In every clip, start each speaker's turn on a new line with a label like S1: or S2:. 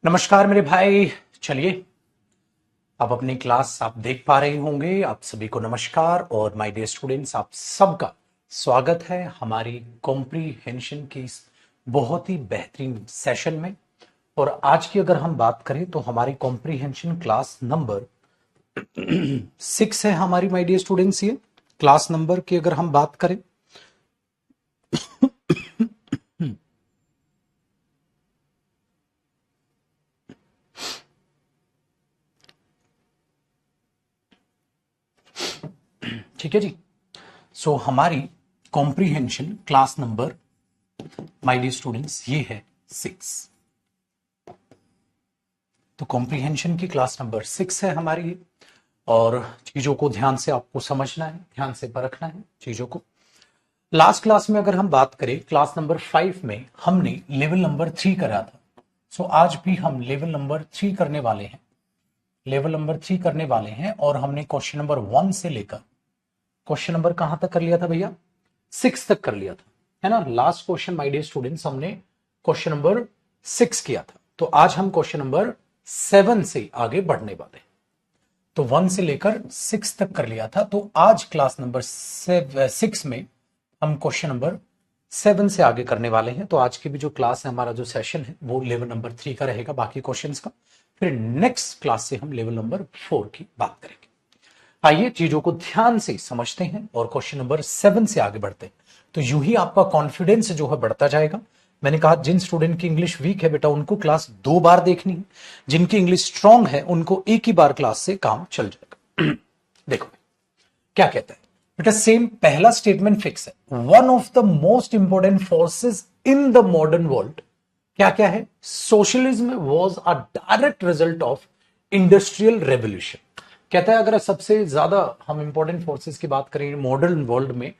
S1: नमस्कार मेरे भाई। चलिए, अब अपनी क्लास आप देख पा रहे होंगे। आप सभी को नमस्कार और माय डियर स्टूडेंट्स, आप सबका स्वागत है हमारी कॉम्प्रीहेंशन की इस बहुत ही बेहतरीन सेशन में। और आज की अगर हम बात करें तो हमारी कॉम्प्रीहेंशन क्लास नंबर 6 है हमारी, माय डियर स्टूडेंट्स। ये क्लास नंबर की अगर हम बात करें ठीक है जी। सो हमारी comprehension class number, my dear students, ये है 6। तो कॉम्प्रीहेंशन की क्लास नंबर 6 है हमारी। और चीजों को ध्यान से आपको समझना है, ध्यान से परखना है चीजों को। लास्ट क्लास में अगर हम बात करें, क्लास नंबर 5 में हमने लेवल नंबर 3 करा था। सो आज भी हम लेवल नंबर 3 करने वाले हैं, लेवल नंबर 3 करने वाले हैं। और हमने क्वेश्चन नंबर 1 से लेकर क्वेश्चन नंबर कहां तक कर लिया था भैया? 6 तक कर लिया था, है ना। Last question my dear students हमने क्वेश्चन नंबर 6 किया था। तो आज हम क्वेश्चन नंबर 7 से आगे बढ़ने वाले हैं। तो 1 से लेकर 6 तक कर लिया था। तो आज क्लास नंबर 6 में हम क्वेश्चन नंबर 7 से आगे करने वाले हैं। तो आज की भी जो क्लास है, हमारा जो सेशन है, वो लेवल नंबर 3 का रहेगा, बाकी क्वेश्चंस का। फिर नेक्स्ट क्लास से हम लेवल नंबर 4 की बात करेंगे। आइए चीजों को ध्यान से समझते हैं और क्वेश्चन नंबर 7 से आगे बढ़ते हैं। तो यूं ही आपका कॉन्फिडेंस जो है बढ़ता जाएगा। मैंने कहा जिन स्टूडेंट की इंग्लिश वीक है बेटा, उनको क्लास 2 बार देखनी है। जिनकी इंग्लिश स्ट्रांग है उनको एक ही बार क्लास से काम चल जाएगा। देखो क्या कहता है बेटा, सेम पहला स्टेटमेंट फिक्स है। One of the most important forces in the modern world, क्या क्या है? Socialism was a direct result of industrial revolution. कहता है अगर सबसे ज्यादा हम इंपॉर्टेंट फोर्सेस की बात करें मॉडर्न वर्ल्ड में,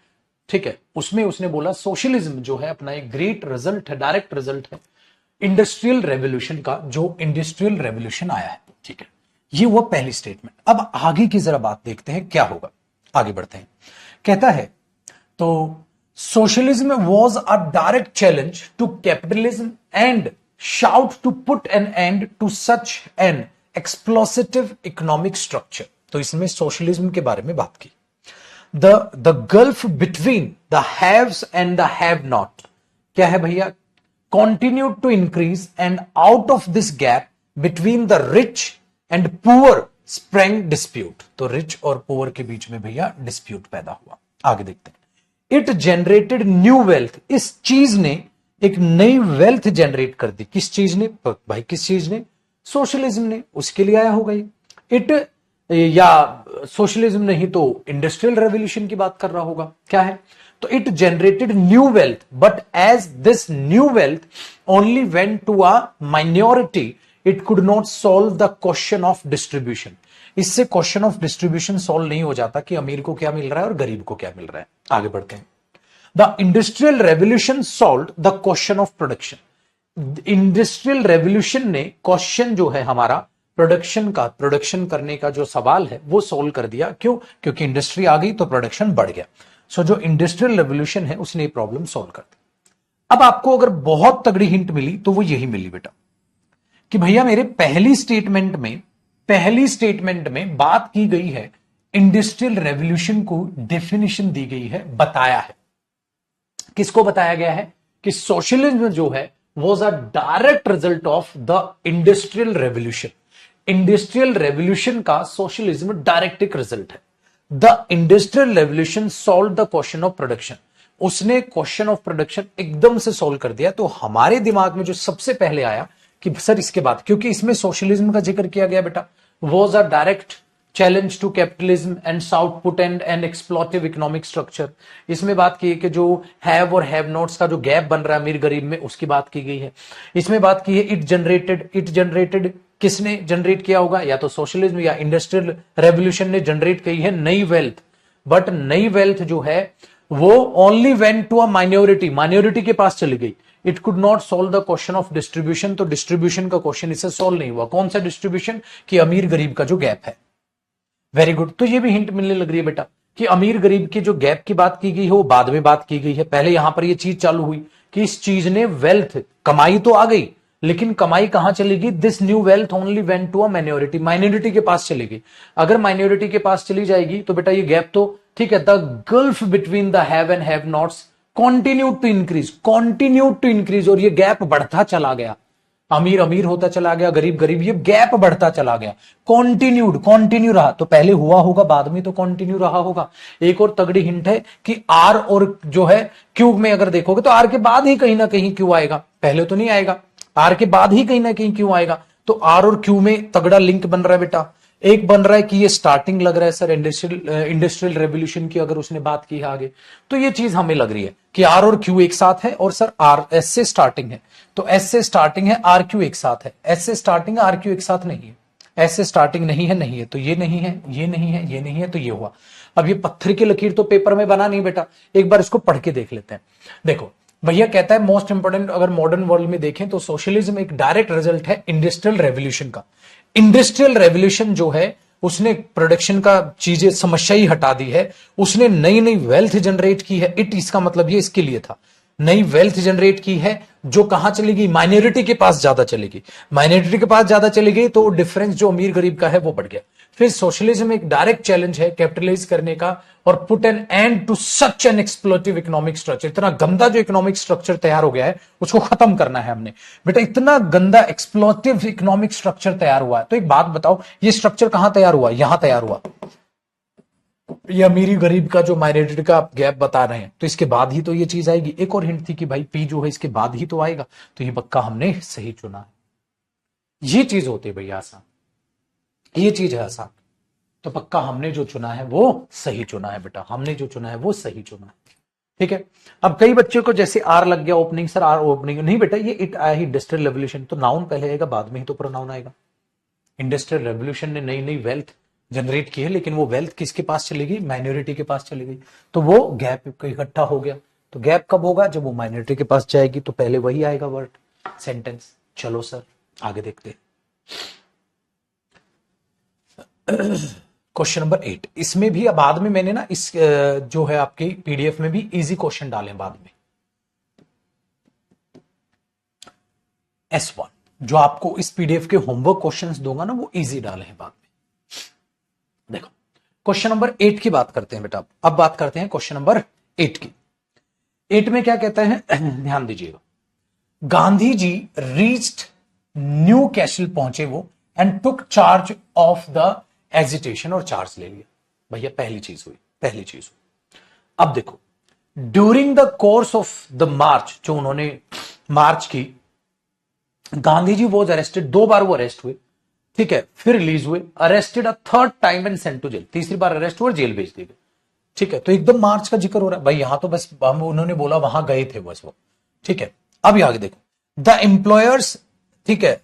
S1: ठीक है, उसमें उसने बोला सोशलिज्म जो है अपना एक ग्रेट रिजल्ट है, डायरेक्ट रिजल्ट है इंडस्ट्रियल रेवोल्यूशन का, जो इंडस्ट्रियल रेवोल्यूशन आया है। ठीक है, ये हुआ पहली स्टेटमेंट। अब आगे की जरा बात देखते हैं क्या होगा। आगे बढ़ते हैं। कहता है तो socialism was a direct challenge to capitalism and sought to put an end to such an exploitative economic structure. तो इसमें सोशलिज्म के बारे में बात की। The gulf between the haves and the have not, क्या है भैया? Continued to increase and out of this gap between the rich and poor sprang dispute. तो रिच और पुअर के बीच में भैया डिस्प्यूट पैदा हुआ। आगे देखते हैं। इट जनरेटेड न्यू वेल्थ, इस चीज ने एक नई वेल्थ जनरेट कर दी। किस चीज ने भाई? किस चीज ने? सोशलिज्म ने। उसके लिए आया होगा ये। इट, या सोशलिज्म नहीं तो इंडस्ट्रियल रेवोल्यूशन की बात कर रहा होगा। क्या है? तो it generated new wealth, but as this new wealth only went to a minority, it could not solve the question of distribution. इससे क्वेश्चन ऑफ डिस्ट्रीब्यूशन सॉल्व नहीं हो जाता कि अमीर को क्या मिल रहा है और गरीब को क्या मिल रहा है। आगे बढ़ते हैं। The industrial revolution solve the question of production. Industrial revolution ने क्वेश्चन जो है हमारा प्रोडक्शन का, प्रोडक्शन करने का जो सवाल है वो सॉल्व कर दिया। क्यों? क्योंकि इंडस्ट्री आ गई तो प्रोडक्शन बढ़ गया। सो जो इंडस्ट्रियल रेवोल्यूशन है उसने प्रॉब्लम सॉल्व कर दी। अब आपको अगर बहुत तगड़ी हिंट मिली तो वो यही मिली बेटा कि भैया मेरे पहली स्टेटमेंट में बात की गई है, इंडस्ट्रियल रेवोल्यूशन को डेफिनेशन दी गई है, बताया है। किसको बताया गया है? कि सोशलिज्म जो है was a direct result of the industrial revolution। Industrial revolution का सोशलिज्म डायरेक्ट एक रिजल्ट है। The industrial revolution solve the question of production, उसने क्वेश्चन ऑफ प्रोडक्शन एकदम से सॉल्व कर दिया। तो हमारे दिमाग में जो सबसे पहले आया कि सर इसके बाद, क्योंकि इसमें सोशलिज्म का जिक्र किया गया बेटा, was a direct challenge to capitalism and sought put end exploitative economic structure. इसमें बात की है कि जो हैव और हैव नॉट्स का जो गैप बन रहा है अमीर गरीब में, उसकी बात की गई है। इसमें बात की है इट जनरेटेड, किसने जनरेट किया होगा? या तो सोशलिज्म या इंडस्ट्रियल रेवोल्यूशन ने जनरेट की है नई वेल्थ। बट नई वेल्थ जो है वो only went to a minority के पास चली गई। It could not solve the question of distribution. तो डिस्ट्रीब्यूशन का क्वेश्चन इससे सॉल्व नहीं हुआ। कौन सा डिस्ट्रीब्यूशन? कि अमीर गरीब का जो गैप है। Very good. तो ये भी हिंट मिलने लग रही है बेटा कि अमीर गरीब की जो गैप की बात की गई है वो बाद में बात की गई है। पहले यहां पर ये चीज चालू हुई कि इस चीज ने वेल्थ, कमाई तो आ गई, लेकिन कमाई कहां चलेगी? This new wealth only went to a minority, minority के पास चलेगी। अगर माइनॉरिटी के पास चली जाएगी तो बेटा ये गैप तो ठीक है, the gulf between the have and have nots continue to increase, और ये गैप बढ़ता चला गया। अमीर अमीर होता चला गया, गरीब गरीब, ये गैप बढ़ता चला गया। कंटिन्यू रहा, तो पहले हुआ होगा, बाद में तो कंटिन्यू रहा होगा। एक और तगड़ी हिंट है कि आर और जो है क्यू में अगर देखोगे तो आर के बाद ही कहीं ना कहीं क्यू आएगा, पहले तो नहीं आएगा। आर के बाद ही कहीं ना कहीं क्यू आएगा, तो आर और क्यू में तगड़ा लिंक बन रहा है बेटा। एक बन रहा है कि ये स्टार्टिंग लग रहा है सर इंडस्ट्रियल रेवोल्यूशन की, अगर उसने बात की है आगे, तो ये चीज हमें लग रही है कि आर और क्यू एक साथ है, और सर आर एस से स्टार्टिंग है, तो एस से स्टार्टिंग है, आर क्यू एक साथ है। एस से स्टार्टिंग है, आर क्यू एक साथ नहीं है। एस से स्टार्टिंग नहीं है, तो ये नहीं है, ये नहीं है, ये नहीं है, तो ये हुआ। अब ये पत्थर की लकीर तो पेपर में बना नहीं बेटा, एक बार इसको पढ़ के देख लेते हैं। देखो भैया कहता है मोस्ट इंपोर्टेंट, अगर मॉडर्न वर्ल्ड में देखें तो सोशलिज्म एक डायरेक्ट रिजल्ट है इंडस्ट्रियल रेवोल्यूशन का। इंडस्ट्रियल रेवोल्यूशन जो है उसने प्रोडक्शन का चीजें समस्या ही हटा दी है, उसने नई नई वेल्थ जनरेट की है। इसका मतलब ये इसके लिए था, नई वेल्थ जनरेट की है जो कहां चलेगी? माइनॉरिटी के पास ज्यादा चलेगी। माइनॉरिटी के पास ज्यादा चली गई तो डिफरेंस जो अमीर गरीब का है वो बढ़ गया। फिर सोशलिज्म एक डायरेक्ट चैलेंज है कैपिटलाइज करने का और put an end to such an exploitative economic structure. इतना गंदा जो इकोनॉमिक स्ट्रक्चर तैयार हो गया है उसको खत्म करना है हमने बेटा। इतना गंदा एक्सप्लोटिव इकोनॉमिक स्ट्रक्चर तैयार हुआ है, तो एक बात बताओ, ये स्ट्रक्चर कहां तैयार हुआ? यहां तैयार हुआ। ये अमीरी गरीब का जो माइनॉरिटी का गैप बता रहे हैं, तो इसके बाद ही तो ये चीज आएगी। एक और हिंट थी कि भाई पी जो है इसके बाद ही तो आएगा, तो ये पक्का हमने सही चुना है। ये चीज होती है भैया आसान, ये चीज है आसान, तो पक्का हमने जो चुना है वो सही चुना है बेटा, हमने जो चुना है वो सही चुना है। ठीक है। अब कई बच्चों को जैसे आर लग गया ओपनिंग, सर आर ओपनिंग नहीं बेटा, ये इट आया ही इंडस्ट्रियल रेवोल्यूशन, तो नाउन पहले आएगा, बाद में ही तो प्रोनाउन आएगा। इंडस्ट्रियल रेवोल्यूशन ने नई नई वेल्थ जनरेट की है, लेकिन वो वेल्थ किसके पास चली गई? माइनॉरिटी के पास चली गई, तो वो गैप इकट्ठा हो गया। तो गैप कब होगा? जब वो माइनॉरिटी के पास जाएगी, तो पहले वही आएगा वर्ड, सेंटेंस। चलो सर आगे देखते। क्वेश्चन नंबर 8, इसमें भी बाद में मैंने ना इस जो है आपकी पीडीएफ में भी इजी क्वेश्चन डाले बाद में। S1 जो आपको इस पीडीएफ के होमवर्क क्वेश्चंस दूंगा ना, वो इजी डाले हैं बाद में। देखो क्वेश्चन नंबर 8 की बात करते हैं बेटा। अब बात करते हैं क्वेश्चन नंबर 8 की। 8 में क्या कहता है ध्यान दीजिएगा। Gandhi ji reached Newcastle पहुंचे वो and took charge of the agitation, और चार्ज ले लिया। भैया पहली चीज हुई। अब देखो during the course of the march, जो उन्होंने मार्च की, गांधी जी वॉज अरेस्टेड, 2 बार वो अरेस्ट हुए, ठीक है, फिर रिलीज हुए, arrested a third time and sent to jail, तीसरी बार अरेस्ट हुए और जेल भेज दिए गए। ठीक है, तो एकदम मार्च का जिक्र हो रहा है भाई, यहां तो बस हम उन्होंने बोला वहां गए थे बस वो। ठीक है, अब आगे देखो, द एम्प्लॉयर्स, ठीक है,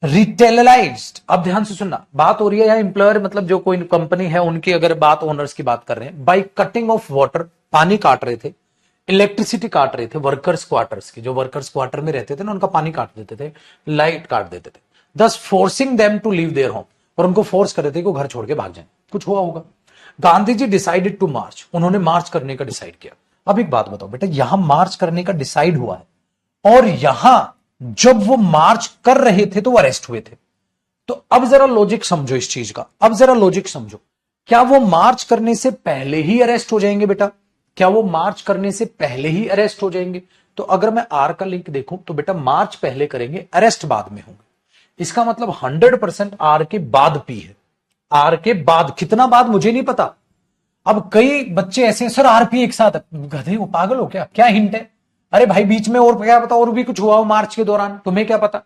S1: रिटेलाइज्ड। अब ध्यान से सुनना, बात हो रही है यहां एम्प्लॉयर मतलब जो कोई कंपनी है उनकी अगर बात, ओनर्स की बात कर रहे हैं। बाई कटिंग ऑफ वाटर, पानी काट रहे थे, इलेक्ट्रिसिटी काट रहे थे, वर्कर्स क्वार्टर्स की, जो वर्कर्स क्वार्टर में रहते थे ना उनका पानी काट देते थे, लाइट काट देते थे, thus forcing them to leave their home, और उनको फोर्स कर रहे थे कि वो घर छोड़ के भाग जाए। कुछ हुआ होगा। Gandhi ji decided to march, उन्होंने मार्च करने का डिसाइड किया। अब एक बात बताओ बेटा, यहां मार्च करने का डिसाइड हुआ है और यहां जब वो मार्च कर रहे थे तो वो अरेस्ट हुए थे। तो अब जरा लॉजिक समझो इस चीज का, अब जरा लॉजिक समझो। क्या वो मार्च करने से पहले ही अरेस्ट हो जाएंगे बेटा? क्या वो मार्च करने से पहले ही अरेस्ट हो जाएंगे? तो अगर मैं आर का लिंक देखूं तो बेटा मार्च पहले करेंगे, अरेस्ट बाद में होंगे। इसका मतलब 100% आर के बाद पी है। आर के बाद, कितना बाद मुझे नहीं पता। अब कई बच्चे ऐसे हैं, सर आरपी एक साथ, गधे वो पागल हो क्या हिंट है? अरे भाई बीच में और क्या पता और भी कुछ हुआ हो मार्च के दौरान, तुम्हें क्या पता।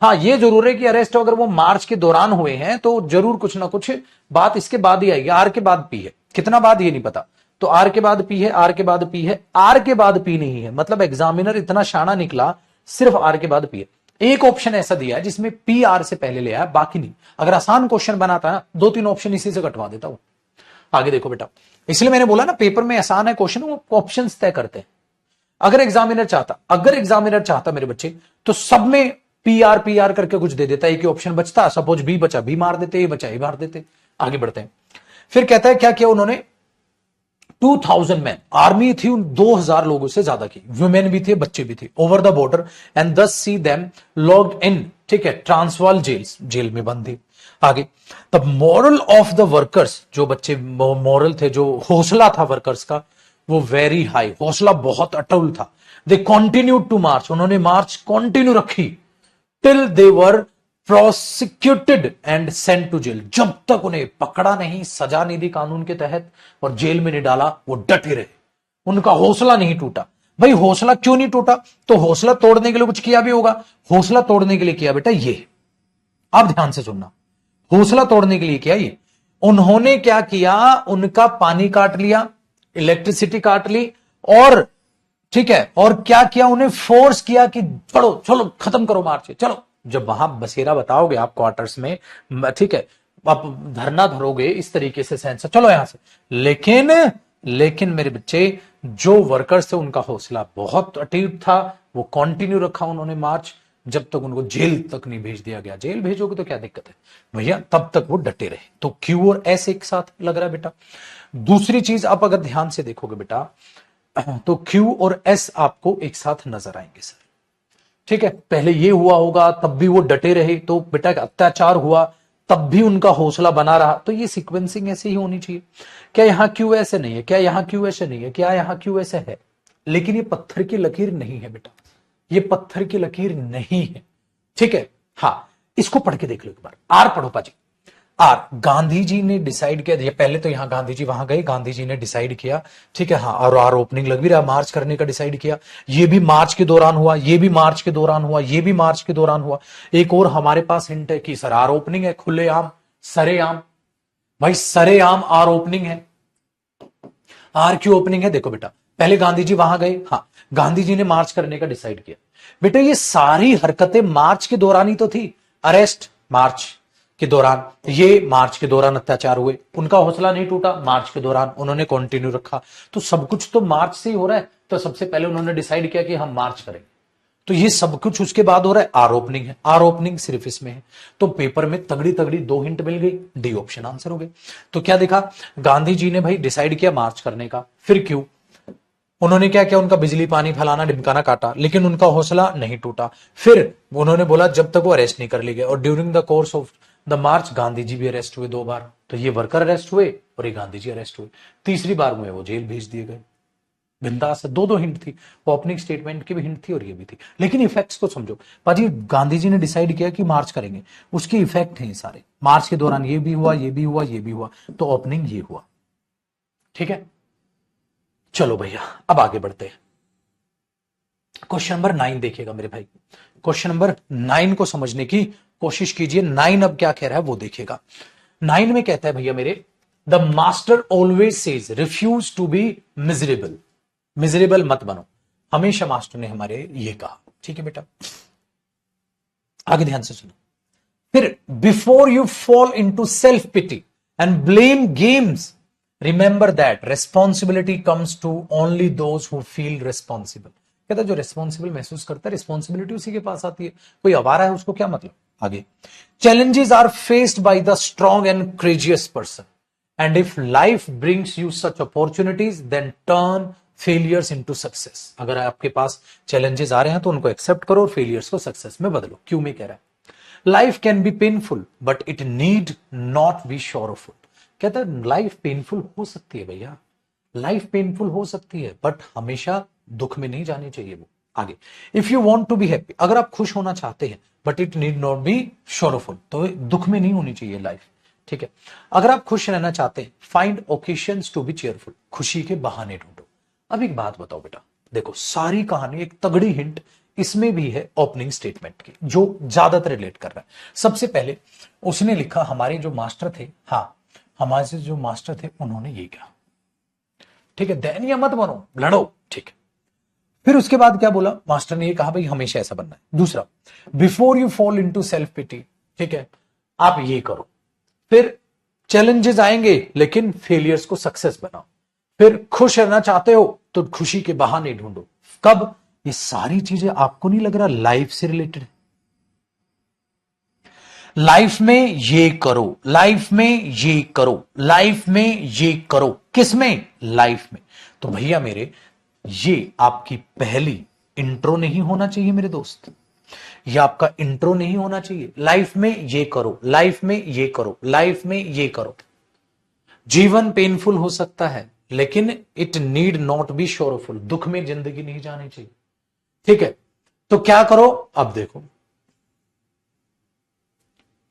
S1: हाँ ये जरूर है कि अरेस्ट अगर वो मार्च के दौरान हुए हैं तो जरूर कुछ ना कुछ बात इसके बाद ही आएगी। आर के बाद पी है, कितना बाद ये नहीं पता। तो आर के बाद पी है, आर के बाद पी है, आर के बाद पी नहीं है। मतलब एग्जामिनर इतना शाना निकला, सिर्फ आर के बाद पी है। एक ऑप्शन ऐसा दिया है जिसमें पी आर से पहले ले आया, बाकी नहीं। अगर आसान क्वेश्चन बनाता है ना, 2-3 ऑप्शन इसी से कटवा देता हूं। आगे देखो बेटा, इसलिए मैंने बोला ना पेपर में आसान है क्वेश्चन, वो ऑप्शन तय करते हैं। अगर एग्जामिनर चाहता मेरे बच्चे, तो सब में पी आर करके कुछ दे देता, एक ही ऑप्शन बचता। सपोज बी बचा, बी मार देते, ए बचा, ए मार देते। आगे बढ़ते हैं। फिर कहता है क्या किया उन्होंने, 2000 मैन आर्मी थी, उन 2000 लोगों से ज्यादा की, वुमेन भी थे, बच्चे भी थे, ओवर द बॉर्डर एंड दस सी देम लॉक्ड इन, ठीक है, ट्रांसवाल जेल में बंद थे। आगे, the moral of the workers, जो बच्चे मॉरल थे, जो हौसला था वर्कर्स का, वो वेरी हाई, हौसला बहुत अटल था। दे कंटिन्यू टू मार्च, उन्होंने मार्च कंटिन्यू रखी till they were prosecuted and sent to jail, जब तक उन्हें पकड़ा नहीं, सजा नहीं दी कानून के तहत और जेल में नहीं डाला, वो डटे रहे, उनका हौसला नहीं टूटा। भाई हौसला क्यों नहीं टूटा? तो हौसला तोड़ने के लिए कुछ किया भी होगा, हौसला तोड़ने के लिए किया बेटा ये, आप ध्यान से सुनना, हौसला तोड़ने के लिए किया ये। उन्होंने क्या किया, उनका पानी काट लिया, इलेक्ट्रिसिटी काट ली, और ठीक है, और क्या किया, उन्हें फोर्स किया कि चलो चलो खत्म करो मार्च, चलो। जब वहां बसेरा बताओगे आप क्वार्टर्स में, ठीक है, आप धरना धरोगे इस तरीके से सेंसर, चलो यहां से, लेकिन मेरे बच्चे, जो वर्कर्स थे उनका हौसला बहुत अटूट था, वो कंटिन्यू रखा उन्होंने मार्च, जब तक उनको जेल तक नहीं भेज दिया गया। जेल भेजोगे तो क्या दिक्कत है भैया, तब तक वो डटे रहे। तो क्यू और एस एक साथ लग रहा है बेटा। दूसरी चीज आप अगर ध्यान से देखोगे बेटा, तो क्यू और एस आपको एक साथ नजर आएंगे सर, ठीक है। पहले ये हुआ होगा तब भी वो डटे रहे, तो बेटा अत्याचार हुआ तब भी उनका हौसला बना रहा, तो ये सीक्वेंसिंग ऐसे ही होनी चाहिए। क्या यहां क्यू ऐसे नहीं है, क्या यहां क्यू ऐसे नहीं है, क्या यहां क्यू ऐसे है, लेकिन ये पत्थर की लकीर नहीं है बेटा, ये पत्थर की लकीर नहीं है, ठीक है। हाँ, इसको पढ़ के देख लो एक बार, आर पढ़ो पाजी। आर, गांधी जी ने डिसाइड किया, पहले तो यहां गांधी जी वहां गए, गांधी जी ने डिसाइड किया, ठीक है, हाँ, और आर ओपनिंग लग भी रहा, मार्च करने का डिसाइड किया, ये भी मार्च के दौरान हुआ, ये भी मार्च के दौरान हुआ, ये भी मार्च के दौरान हुआ। एक और हमारे पास हिंट है कि सर आर ओपनिंग है, खुलेआम, सरेआम, भाई सरेआम आर ओपनिंग है। आर क्यों ओपनिंग है, देखो बेटा, पहले गांधी जी वहां गए, हाँ, गांधी जी ने मार्च करने का डिसाइड किया, बेटा ये सारी हरकतें मार्च के दौरान ही तो थी। अरेस्ट मार्च के दौरान, ये मार्च के दौरान अत्याचार हुए, उनका हौसला नहीं टूटा, मार्च के दौरान उन्होंने कंटिन्यू रखा, तो सब कुछ तो मार्च से ही हो रहा है। तो सबसे पहले उन्होंने डिसाइड किया कि हम मार्च करेंगे, तो ये सब कुछ उसके बाद हो रहा है। आर ओपनिंग है, आर ओपनिंग सिर्फ इसमें है, तो पेपर में तगड़ी तगड़ी 2 हिंट मिल गई, डी ऑप्शन आंसर हो गए। तो क्या देखा, गांधी जी ने भाई डिसाइड किया मार्च करने का, फिर क्यों, उन्होंने क्या किया, उनका बिजली पानी फैलाना ढिमकाना काटा, लेकिन उनका हौसला नहीं टूटा। फिर उन्होंने बोला जब तक वो अरेस्ट नहीं कर लिए गए, और during the course of the march Gandhi ji भी अरेस्ट हुए 2 बार, तो ये वर्कर अरेस्ट हुए और ये गांधी जी अरेस्ट हुए, तीसरी बार में वो जेल भेज दिए गए। बिंदास, 2 हिंट थी, ओपनिंग स्टेटमेंट की भी हिंट थी और ये भी थी, लेकिन इफेक्ट्स को समझो पाजी। गांधी जी ने डिसाइड किया कि मार्च करेंगे, उसके इफेक्ट हैं सारे, मार्च के दौरान ये भी हुआ, ये भी हुआ, ये भी हुआ, तो ओपनिंग ये हुआ, ठीक है। चलो भैया अब आगे बढ़ते हैं, क्वेश्चन नंबर 9 देखिएगा मेरे भाई, क्वेश्चन नंबर 9 को समझने की कोशिश कीजिए। 9 अब क्या कह रहा है वो देखिएगा। 9 में कहता है भैया मेरे, the master always says refuse to be miserable, miserable मत बनो, हमेशा मास्टर ने हमारे ये कहा, ठीक है बेटा। आगे ध्यान से सुनो, फिर before you fall into self pity and blame games, remember that responsibility comes to only those who feel responsible. कहता है जो रेस्पॉन्सिबल महसूस करता है, रिस्पॉन्सिबिलिटी उसी के पास आती है, कोई आवारा है उसको क्या मतलब। आगे, challenges are faced by the strong and courageous person, and if life brings you such opportunities then turn failures into success। अगर आपके पास challenges आ रहे हैं तो उनको accept करो और failures को success में बदलो। क्यों में कह रहा है, life can be painful but it need not be sorrowful। कहता है लाइफ पेनफुल हो सकती है भैया, लाइफ पेनफुल हो सकती है, बट हमेशा दुख में नहीं जानी चाहिए वो। आगे, if you want to be happy, अगर आप खुश होना चाहते हैं, but it need not be sorrowful, तो दुख में नहीं होनी चाहिए लाइफ, ठीक है। अगर आप खुश रहना चाहते हैं, find occasions to be cheerful, खुशी के बहाने ढूंढो। अब एक बात बताओ बेटा, देखो सारी कहानी, एक तगड़ी हिंट इसमें भी है ओपनिंग स्टेटमेंट की, जो ज्यादातर रिलेट कर रहा है। सबसे पहले उसने लिखा, हमारे जो मास्टर थे, हाँ हमारे से जो मास्टर थे उन्होंने ये कहा, ठीक है, दयनीय मत बनो, लड़ो, ठीक है। फिर उसके बाद क्या बोला, मास्टर ने ये कहा भाई हमेशा ऐसा बनना है। दूसरा, before you fall into self pity, ठीक है, आप ये करो। फिर चैलेंजेस आएंगे लेकिन फेलियर्स को सक्सेस बनाओ। फिर खुश रहना चाहते हो तो खुशी के बहाने ढूंढो। कब, ये सारी चीजें आपको नहीं लग रहा लाइफ से रिलेटेड है। लाइफ में ये करो, लाइफ में ये करो, लाइफ में ये करो। किस में? लाइफ में। तो भैया मेरे, ये आपकी पहली इंट्रो नहीं होना चाहिए मेरे दोस्त, ये आपका इंट्रो नहीं होना चाहिए। लाइफ में ये करो, लाइफ में ये करो, लाइफ में ये करो। जीवन पेनफुल हो सकता है, लेकिन it need not be Shoriful. दुख में जिंदगी नहीं जानी चाहिए, ठीक है? तो क्या करो, अब देखो,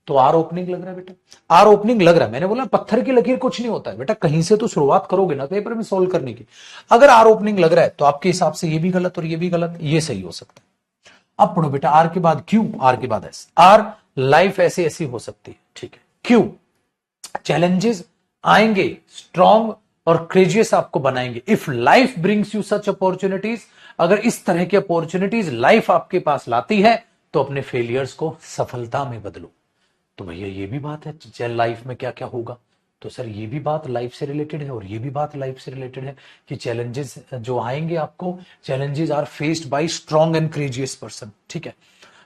S1: तो आर ओपनिंग लग रहा है बेटा, आर ओपनिंग लग रहा है। मैंने बोला पत्थर की लकीर कुछ नहीं होता है बेटा, कहीं से तो शुरुआत करोगे ना पेपर में सॉल्व करने की। अगर आर ओपनिंग लग रहा है तो आपके हिसाब से ये भी गलत और ये भी गलत, ये सही हो सकता है। अब पढ़ो बेटा, आर के बाद क्यू, आर के बाद एस। आर, लाइफ ऐसी ऐसी हो सकती है, ठीक है। क्यू, चैलेंजेस आएंगे, स्ट्रॉन्ग और क्रेजियस आपको बनाएंगे। If life brings you such opportunities, अगर इस तरह की अपॉर्चुनिटीज लाइफ आपके पास लाती है तो अपने फेलियर्स को सफलता में बदलो। तो भैया ये भी बात है, लाइफ में क्या क्या होगा, तो सर ये भी बात लाइफ से रिलेटेड है और ये भी बात लाइफ से रिलेटेड है कि चैलेंजेस जो आएंगे आपको, challenges are faced by strong and courageous person, ठीक है।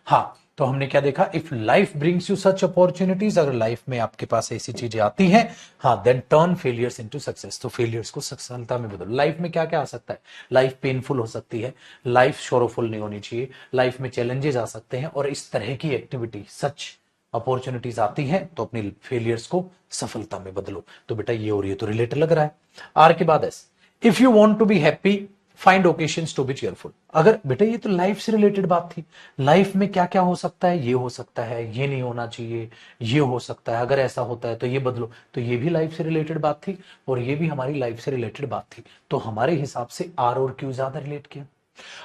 S1: हाँ, तो हमने क्या देखा, if life brings you such opportunities, अगर लाइफ में आपके पास ऐसी चीजें आती हैं, हाँ, then turn failures into success, तो फेलियर्स को सफलता में बदलो। लाइफ में क्या क्या आ सकता है, लाइफ पेनफुल हो सकती है, लाइफ शोरफुल नहीं होनी चाहिए, लाइफ में चैलेंजेस आ सकते हैं, और इस तरह की एक्टिविटी, सच अपॉर्चुनिटीज आती हैं तो अपनी फेलियर्स को सफलता में बदलो। तो बेटा ये और ये तो रिलेट लग रहा है। आर के बाद S, if you want to be happy find occasions to be cheerful. अगर बेटा ये तो लाइफ से रिलेटेड बात थी, लाइफ में क्या क्या हो सकता है, ये हो सकता है, ये नहीं होना चाहिए, ये हो सकता है, अगर ऐसा होता है तो ये बदलो, तो ये भी लाइफ से रिलेटेड बात थी और ये भी हमारी लाइफ से रिलेटेड बात थी। तो हमारे हिसाब से आर और क्यू ज्यादा रिलेट किया।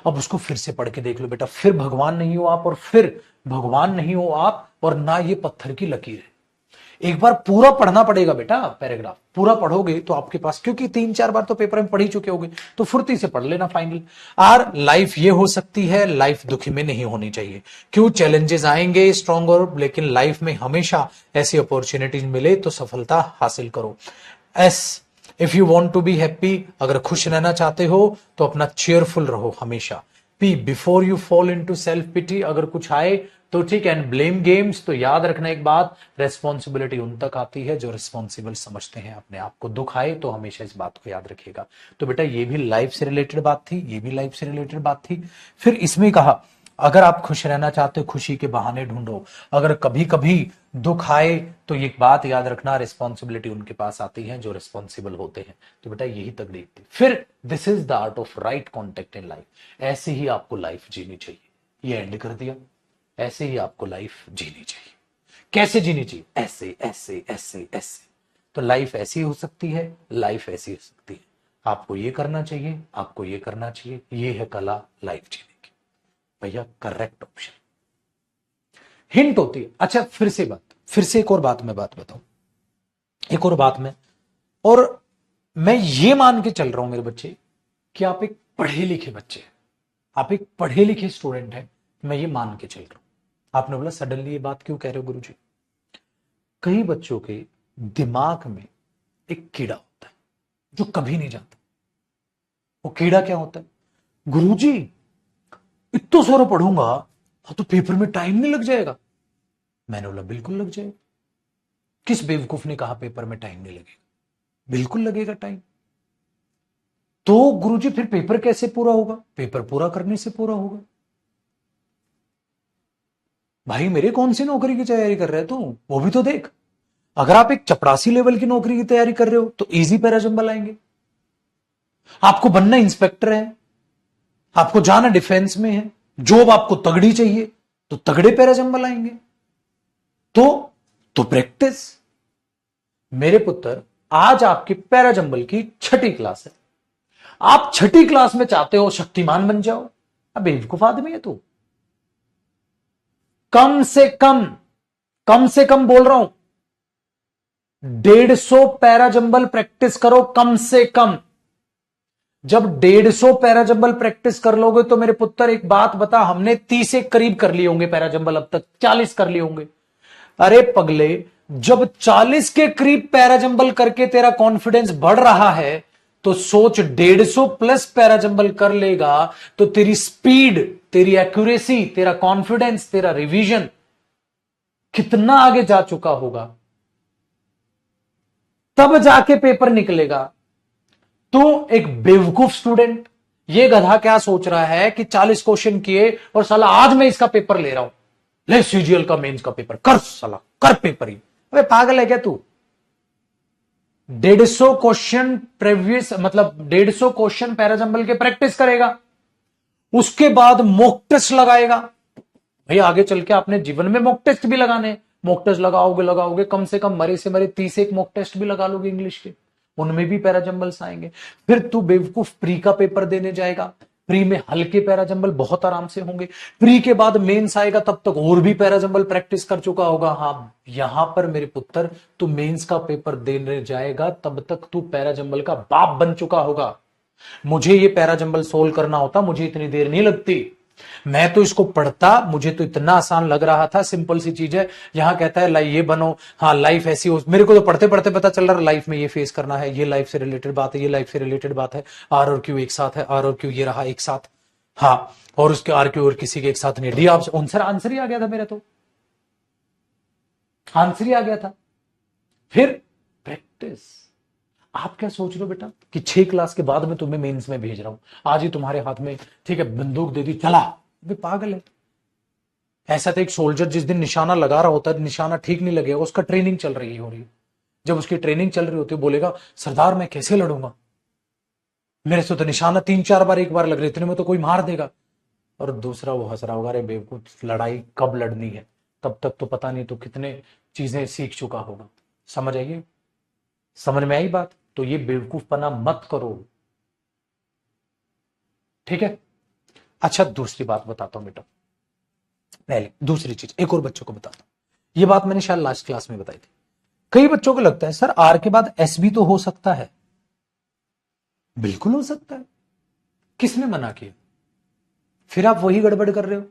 S1: अब उसको फिर से पढ़ के देख लो बेटा, फिर भगवान नहीं हो आप, और फिर भगवान नहीं हो आप, और ना ये पत्थर की लकीर है। एक बार पूरा पढ़ना पड़ेगा बेटा, पैराग्राफ पूरा पढ़ोगे तो आपके पास, क्योंकि 3-4 बार तो पेपर में पढ़ ही चुके होगे, तो फुर्ती से पढ़ लेना फाइनल। आर, लाइफ ये हो सकती है, लाइफ दुखी में नहीं होनी चाहिए। क्यों, चैलेंजेस आएंगे स्ट्रॉन्ग, और लेकिन लाइफ में हमेशा ऐसी अपॉर्चुनिटीज मिले तो सफलता हासिल करो। S, if you want to be happy, अगर खुश रहना चाहते हो तो अपना चेयरफुल रहो हमेशा। P, before you fall into self pity, अगर कुछ आए तो ठीक है, एंड ब्लेम गेम्स, तो याद रखना एक बात, रेस्पॉन्सिबिलिटी उन तक आती है जो रिस्पॉन्सिबल समझते हैं अपने आप को। दुख आए तो हमेशा इस बात को याद रखिएगा। तो बेटा ये भी लाइफ से रिलेटेड बात थी, ये भी लाइफ से रिलेटेड बात थी। फिर इसमें कहा, अगर आप खुश रहना चाहते हो खुशी के बहाने ढूंढो, अगर कभी कभी दुख आए तो ये बात याद रखना, रिस्पॉन्सिबिलिटी उनके पास आती है जो रिस्पॉन्सिबल होते हैं। तो बेटा यही तकलीफ थी। फिर this is the art of right contact in life, ऐसे ही आपको लाइफ जीनी चाहिए। ये एंड कर दिया, ऐसे ही आपको लाइफ जीनी चाहिए। कैसे जीनी चाहिए, ऐसे ऐसे ऐसे ऐसे। तो लाइफ ऐसी हो सकती है, लाइफ ऐसी हो सकती है, आपको ये करना चाहिए, आपको ये करना चाहिए, ये है कला लाइफ जीने की। भैया करेक्ट ऑप्शन हिंट होती है। अच्छा फिर से एक और बात मैं बात बताऊं, एक और बात में, और मैं ये मान के चल रहा हूं मेरे बच्चे कि आप एक पढ़े लिखे बच्चे हैं, आप एक पढ़े लिखे स्टूडेंट हैं, मैं ये मान के चल रहा हूं। आपने बोला सडनली ये बात क्यों कह रहे हो गुरुजी? कई बच्चों के दिमाग में एक कीड़ा होता है जो कभी नहीं जाता। वो कीड़ा क्या होता है? गुरुजी इतना सारा पढ़ूंगा तो पेपर में टाइम नहीं लग जाएगा? मैंने बोला बिल्कुल लग जाएगा। किस बेवकूफ ने कहा पेपर में टाइम नहीं लगेगा? बिल्कुल लगेगा टाइम। तो गुरुजी फिर पेपर कैसे पूरा होगा? पेपर पूरा करने से पूरा होगा। भाई मेरे कौन सी नौकरी की तैयारी कर रहे हो तू, वो भी तो देख। अगर आप एक चपरासी लेवल की नौकरी की तैयारी कर रहे हो तो इजी पैराजंबल आएंगे। आपको बनना इंस्पेक्टर है, आपको जाना डिफेंस में है, जॉब आपको तगड़ी चाहिए तो तगड़े पैराजंबल आएंगे। तो प्रैक्टिस। मेरे पुत्र आज आपकी पैराजंबल की 6ठी क्लास है, आप 6ठी क्लास में चाहते हो शक्तिमान बन जाओ? अब बेवकूफ आदमी है तू। कम से कम बोल रहा हूं 150 पैराजंबल प्रैक्टिस करो कम से कम। जब 150 पैराजंबल प्रैक्टिस कर लोगे तो मेरे पुत्र एक बात बता, हमने 30 के करीब कर लिए होंगे पैराजंबल, अब तक 40 कर लिए होंगे। अरे पगले, जब 40 के करीब पैराजंबल करके तेरा कॉन्फिडेंस बढ़ रहा है तो सोच 150 प्लस पैराजंबल कर लेगा तो तेरी स्पीड, तेरी एक्यूरेसी, तेरा कॉन्फिडेंस, तेरा रिवीजन कितना आगे जा चुका होगा, तब जाके पेपर निकलेगा। तो एक बेवकूफ स्टूडेंट, ये गधा क्या सोच रहा है कि 40 क्वेश्चन किए और साला आज मैं इसका पेपर ले रहा हूं, ले सीजीएल का मेंस का पेपर कर, साला कर पेपर ही। अबे पागल है क्या तू? 150 क्वेश्चन प्रीवियस, मतलब 150 क्वेश्चन पैराजंबल के प्रैक्टिस करेगा, उसके बाद मॉक टेस्ट लगाएगा। भाई आगे चल के आपने जीवन में मॉक टेस्ट भी लगाने, मॉक टेस्ट लगाओगे कम से कम मरे से मरे 30 एक मॉक टेस्ट भी लगा लोगे इंग्लिश के, उनमें भी पैराजंबल्स आएंगे। फिर तू बेवकूफ प्री का पेपर देने जाएगा, प्री में हल्के पैराजंबल बहुत आराम से होंगे, प्री के बाद मेंस आएगा तब तक और भी पैराजंबल प्रैक्टिस कर चुका होगा। हाँ यहां पर मेरे पुत्र तू मेंस का पेपर देने जाएगा तब तक तू पैराजंबल का बाप बन चुका होगा। मुझे ये पैराजंबल सोल्व करना होता मुझे इतनी देर नहीं लगती, मैं तो इसको पढ़ता, मुझे तो इतना आसान लग रहा था, सिंपल सी चीज है। यहां कहता है ये बनो, हाँ लाइफ ऐसी हो, मेरे को तो पढ़ते पढ़ते पता चल रहा है लाइफ में ये फेस करना है, ये लाइफ से रिलेटेड बात है, ये लाइफ से रिलेटेड बात है, आर और क्यू एक साथ है, आर और क्यू ये रहा एक साथ, हाँ और उसके आर क्यू और किसी के एक साथ नहीं, डी आप आंसर ही आ गया था, मेरा तो आंसर ही आ गया था। फिर प्रैक्टिस। आप क्या सोच रहे हो बेटा कि 6 क्लास के बाद मैं तुम्हें मेंस में भेज रहा हूं, आज ही तुम्हारे हाथ में ठीक है बंदूक दे दी, चला, वे पागल है। ऐसा तो एक सोल्जर जिस दिन निशाना लगा रहा होता है, निशाना ठीक नहीं लगेगा, उसका ट्रेनिंग चल रही हो रही है, जब उसकी ट्रेनिंग चल रही होती है बोलेगा सरदार मैं कैसे लड़ूंगा, मेरे से तो निशाना 3-4 बार एक बार लग रहे, इतने में तो कोई मार देगा। और दूसरा वो हंस रहा होगा, अरे बेवकूफ लड़ाई कब लड़नी है, तब तक तो पता नहीं तो कितने चीजें सीख चुका होगा। समझ आइए, समझ में आई बात? तो ये बेवकूफपना मत करो, ठीक है। अच्छा दूसरी बात बताता हूं बेटा, पहले दूसरी चीज एक और बच्चों को बताता हूं, ये बात मैंने शायद लास्ट क्लास में बताई थी। कई बच्चों को लगता है सर आर के बाद एस भी तो हो सकता है, बिल्कुल हो सकता है, किसने मना किया? फिर आप वही गड़बड़ कर रहे हो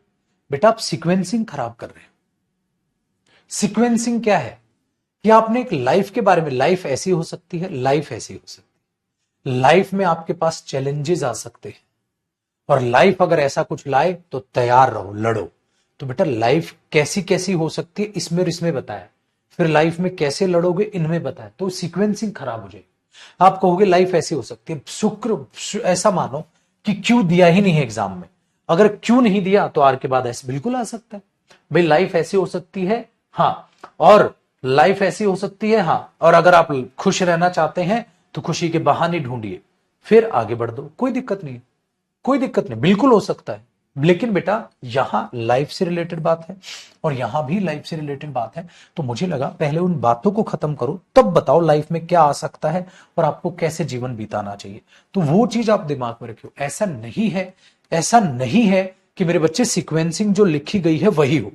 S1: बेटा, आप सीक्वेंसिंग खराब कर रहे हो। सीक्वेंसिंग क्या है कि आपने एक लाइफ के बारे में, लाइफ ऐसी हो सकती है, लाइफ ऐसी हो सकती है, लाइफ में आपके पास चैलेंजेस आ सकते हैं, और लाइफ अगर ऐसा कुछ लाए तो तैयार रहो, लड़ो। तो बेटा लाइफ कैसी कैसी हो सकती है इसमें और इसमें बताया, फिर लाइफ में कैसे लड़ोगे इनमें बताया, तो सीक्वेंसिंग खराब हो जाएगी। आप कहोगे लाइफ ऐसी हो सकती है, ऐसा मानो कि क्यों दिया ही नहीं है एग्जाम में, अगर क्यों नहीं दिया तो आर के बाद ऐसे बिल्कुल आ सकता है। भाई लाइफ ऐसी हो सकती है, हाँ, और लाइफ ऐसी हो सकती है, हाँ, और अगर आप खुश रहना चाहते हैं तो खुशी के बहाने ढूंढिए, फिर आगे बढ़ दो, कोई दिक्कत नहीं है, कोई दिक्कत नहीं, बिल्कुल हो सकता है। लेकिन बेटा यहां लाइफ से रिलेटेड बात है और यहां भी लाइफ से रिलेटेड बात है, तो मुझे लगा पहले उन बातों को खत्म करो तब बताओ लाइफ में क्या आ सकता है और आपको कैसे जीवन बिताना चाहिए। तो वो चीज आप दिमाग में रखियो, ऐसा नहीं है, ऐसा नहीं है कि मेरे बच्चे सीक्वेंसिंग जो लिखी गई है वही हो,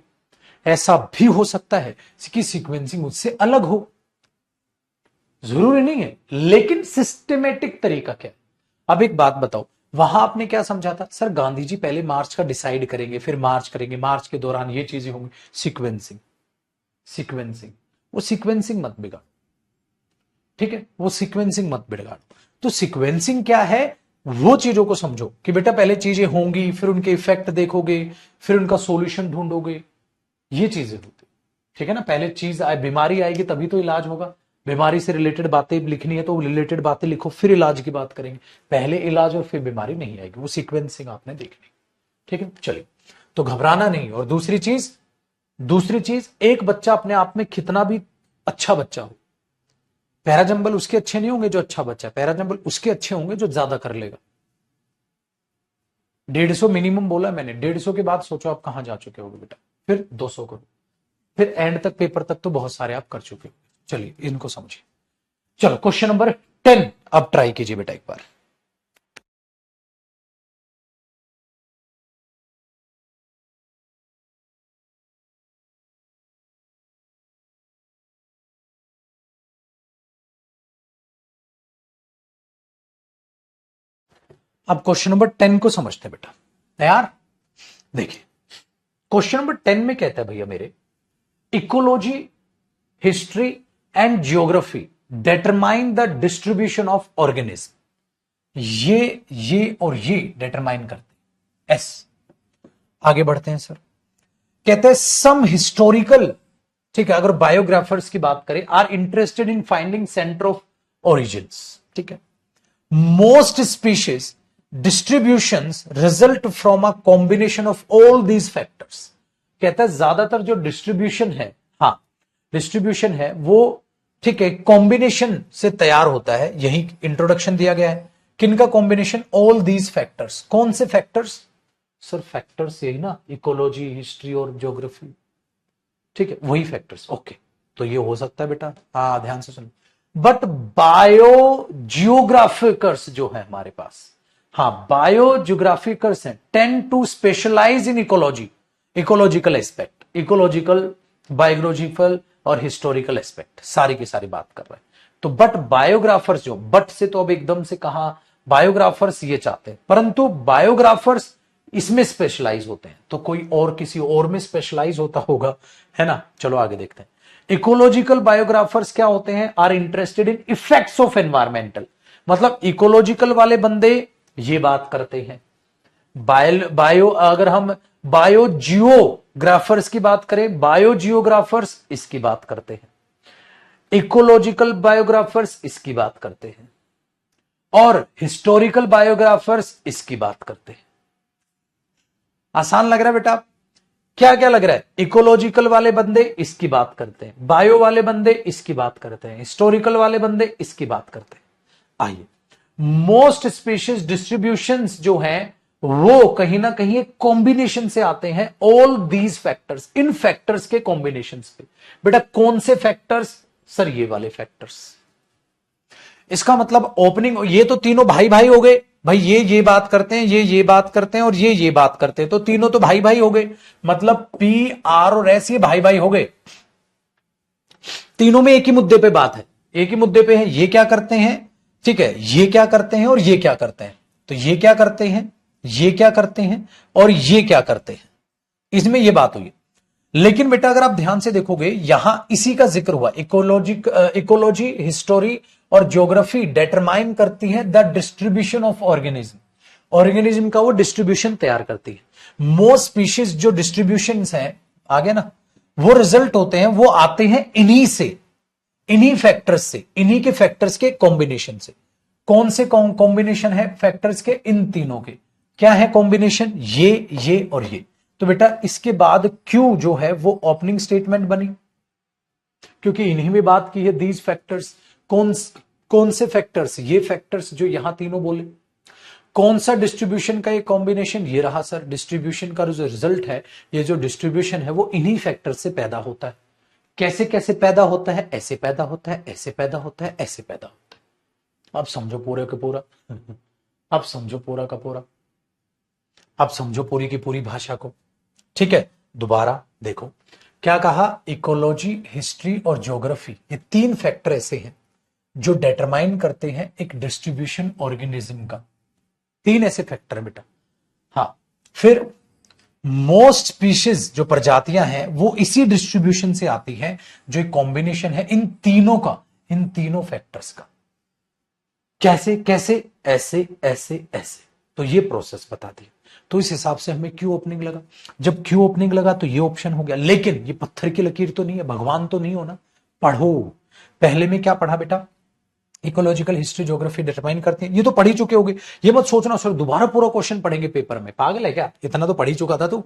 S1: ऐसा भी हो सकता है कि सीक्वेंसिंग उससे अलग हो, जरूरी नहीं है, लेकिन सिस्टमेटिक तरीका क्या है। अब एक बात बताओ, वहां आपने क्या समझा था? सर गांधी जी पहले मार्च का डिसाइड करेंगे, फिर मार्च करेंगे, मार्च के दौरान ये चीजें होंगी, सीक्वेंसिंग, सीक्वेंसिंग, वो सीक्वेंसिंग मत बिगाड़, ठीक है, वो सीक्वेंसिंग मत बिगाड़। तो सीक्वेंसिंग क्या है, वो चीजों को समझो कि बेटा पहले चीजें होंगी, फिर उनके इफेक्ट देखोगे, फिर उनका सॉल्यूशन ढूंढोगे, ये चीजें होती, ठीक है ना। पहले चीज बीमारी आएगी तभी तो इलाज होगा, बीमारी से रिलेटेड बातें लिखनी है तो रिलेटेड बातें लिखो, फिर इलाज की बात करेंगे, पहले इलाज और फिर बीमारी नहीं आएगी, वो सीक्वेंसिंग आपने देखनी, ठीक है। चलिए, तो घबराना नहीं। और दूसरी चीज एक बच्चा अपने आप में कितना भी अच्छा बच्चा हो, पैराजंबल उसके अच्छे नहीं होंगे जो अच्छा बच्चा है, पैराजंबल उसके अच्छे होंगे जो ज्यादा कर लेगा। 150 मिनिमम बोला मैंने, 150 के बाद सोचो आप कहां जा चुके होगे बेटा, फिर 200 करो, फिर एंड तक पेपर तक तो बहुत सारे आप कर चुके हो। चलिए इनको समझिए। चलो क्वेश्चन नंबर 10 अब ट्राई कीजिए बेटा एक बार। अब क्वेश्चन नंबर 10 को समझते हैं बेटा, तैयार? देखिए क्वेश्चन नंबर 10 में कहता है भैया मेरे, ecology, history and geography determine the distribution of organism, ये और ये डिटरमाइन करते। एस, आगे बढ़ते हैं सर। कहते हैं सम हिस्टोरिकल ठीक है, अगर बायोग्राफर्स की बात करें, are interested in finding centre of origins, ठीक है। Most species distributions result from a combination of all these factors. कहता है ज्यादातर जो डिस्ट्रीब्यूशन है, हाँ डिस्ट्रीब्यूशन है वो, ठीक है, कॉम्बिनेशन से तैयार होता है। यही इंट्रोडक्शन दिया गया है। किनका कॉम्बिनेशन? All these factors. कौन से फैक्टर्स सर? फैक्टर्स यही ना, इकोलॉजी, हिस्ट्री और ज्योग्राफी, ठीक है, वही फैक्टर्स। ओके, तो ये हो सकता है बेटा, हाँ ध्यान से सुनो। बट बायो जियोग्राफिकर्स जो है हमारे पास, हाँ बायो जियोग्राफिकर्स हैं, tend to specialise in ecology, ecological aspect, ecological, biological और हिस्टोरिकल एस्पेक्ट, सारी की सारी बात कर रहे हैं। तो बट बायोग्राफर्स जो, बट से तो अब एकदम से कहा, बायोग्राफर्स ये चाहते हैं, परंतु बायोग्राफर्स इसमें स्पेशलाइज होते हैं, तो कोई और किसी और में स्पेशलाइज होता होगा, है ना। चलो आगे देखते हैं। इकोलॉजिकल बायोग्राफर्स क्या होते हैं? Are interested in effects of environmental, मतलब इकोलॉजिकल वाले बंदे ये बात करते हैं। बायो अगर हम बायो जियोग्राफर्स की बात करें, बायो जियोग्राफर्स इसकी बात करते हैं, इकोलॉजिकल बायोग्राफर्स इसकी बात करते हैं, और हिस्टोरिकल बायोग्राफर्स इसकी बात करते हैं। आसान लग रहा है बेटा? क्या क्या लग रहा है? इकोलॉजिकल वाले बंदे इसकी बात करते हैं, बायो वाले बंदे इसकी बात करते हैं, हिस्टोरिकल वाले बंदे इसकी बात करते हैं। आइए, मोस्ट स्पीशीज डिस्ट्रीब्यूशंस जो हैं वो कहीं ना कहीं एक कॉम्बिनेशन से आते हैं, all these factors, in factors के कॉम्बिनेशन पे। बेटा कौन से फैक्टर्स? सर ये वाले फैक्टर्स। इसका मतलब ओपनिंग, ये तो तीनों भाई भाई हो गए भाई, ये बात करते हैं, ये बात करते हैं, और ये बात करते हैं, तो तीनों तो भाई भाई हो गए, मतलब पी आर और एस ये भाई भाई हो गए। तीनों में एक ही मुद्दे पे बात है, एक ही मुद्दे पे है। ये क्या करते हैं, ठीक है, ये क्या करते हैं और ये क्या करते हैं, तो ये क्या करते हैं, ये क्या करते हैं और ये क्या करते हैं, इसमें ये बात हुई। लेकिन बेटा अगर आप ध्यान से देखोगे, यहां इसी का जिक्र हुआ, इकोलॉजी, हिस्टोरी और ज्योग्राफी डिटरमाइन करती है the distribution of organism, organism का वो डिस्ट्रीब्यूशन तैयार करती है। मोस्ट स्पीशीज जो डिस्ट्रीब्यूशन है आगे ना, वो रिजल्ट होते हैं, वो आते हैं इन्हीं से, इन्हीं फैक्टर्स से, इन्हीं के फैक्टर्स के कॉम्बिनेशन से। कौन से कॉम्बिनेशन है फैक्टर्स के? इन तीनों के। क्या है कॉम्बिनेशन? ये और ये। तो बेटा इसके बाद क्यू जो है वो ओपनिंग स्टेटमेंट बनी, क्योंकि इन्हीं में बात की है दीज फैक्टर्स। कौन से फैक्टर्स? ये फैक्टर्स जो यहां तीनों बोले। कौन सा डिस्ट्रीब्यूशन का ये कॉम्बिनेशन? ये रहा सर, डिस्ट्रीब्यूशन का जो रिजल्ट है, ये जो डिस्ट्रीब्यूशन है वो इन्हीं फैक्टर से पैदा होता है। कैसे कैसे पैदा होता है? ऐसे पैदा होता है, ऐसे पैदा होता है, ऐसे पैदा होता है। अब समझो पूरे का पूरा अब समझो पूरा का पूरा, अब समझो पूरी की पूरी भाषा को, ठीक है। दोबारा देखो क्या कहा, इकोलॉजी, हिस्ट्री और ज्योग्राफी, ये तीन फैक्टर ऐसे हैं जो डिटरमाइन करते हैं एक डिस्ट्रीब्यूशन ऑर्गेनिज्म का। तीन ऐसे फैक्टर है बेटा। हाँ, फिर मोस्ट स्पीशीज जो प्रजातियां हैं वो इसी डिस्ट्रीब्यूशन से आती हैं, जो एक कॉम्बिनेशन है इन तीनों का, इन तीनों फैक्टर्स का। कैसे कैसे? ऐसे ऐसे ऐसे। तो ये प्रोसेस बता दी। तो इस हिसाब से हमें क्यू ओपनिंग लगा। जब क्यू ओपनिंग लगा तो ये ऑप्शन हो गया, लेकिन ये पत्थर की लकीर तो नहीं है, भगवान तो नहीं हो ना। पढ़ो, पहले में क्या पढ़ा बेटा? इकोलॉजिकल, हिस्ट्री, ज्योग्राफी डिटरमाइन करते हैं, ये तो पढ़ ही चुके होगे। ये मत सोचना सर दोबारा पूरा क्वेश्चन पढ़ेंगे पेपर में, पागल है क्या? इतना तो पढ़ ही चुका था तू,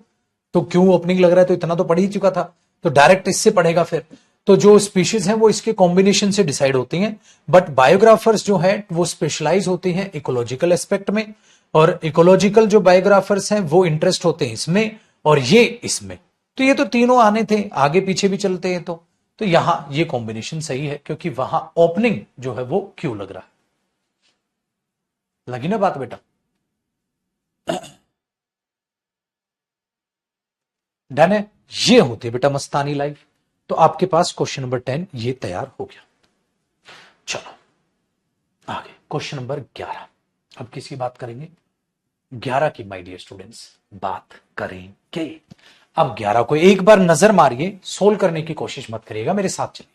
S1: तो क्यों ओपनिंग लग रहा है? तो इतना तो पढ़ ही चुका था, तो डायरेक्ट इससे पढ़ेगा फिर। तो जो स्पीशीज हैं वो इसके कॉम्बिनेशन से डिसाइड होती हैं, बट बायोग्राफर्स जो है वो स्पेशलाइज होते हैं इकोलॉजिकल एस्पेक्ट में, और इकोलॉजिकल जो बायोग्राफर्स हैं वो इंटरेस्ट होते हैं इसमें, और ये इसमें। तो ये तो तीनों आने थे, आगे पीछे भी चलते हैं। तो यहां ये कॉम्बिनेशन सही है, क्योंकि वहां ओपनिंग जो है वो क्यों लग रहा है। लगी ना बात बेटा? डन है। ये होती है बेटा मस्तानी लाइफ। तो आपके पास क्वेश्चन नंबर 10 ये तैयार हो गया। चलो आगे क्वेश्चन नंबर 11। अब किसकी बात करेंगे? 11 की माय डियर स्टूडेंट्स बात करेंगे। अब 11 को एक बार नजर मारिए, सोल्व करने की कोशिश मत करिएगा, मेरे साथ चलिए।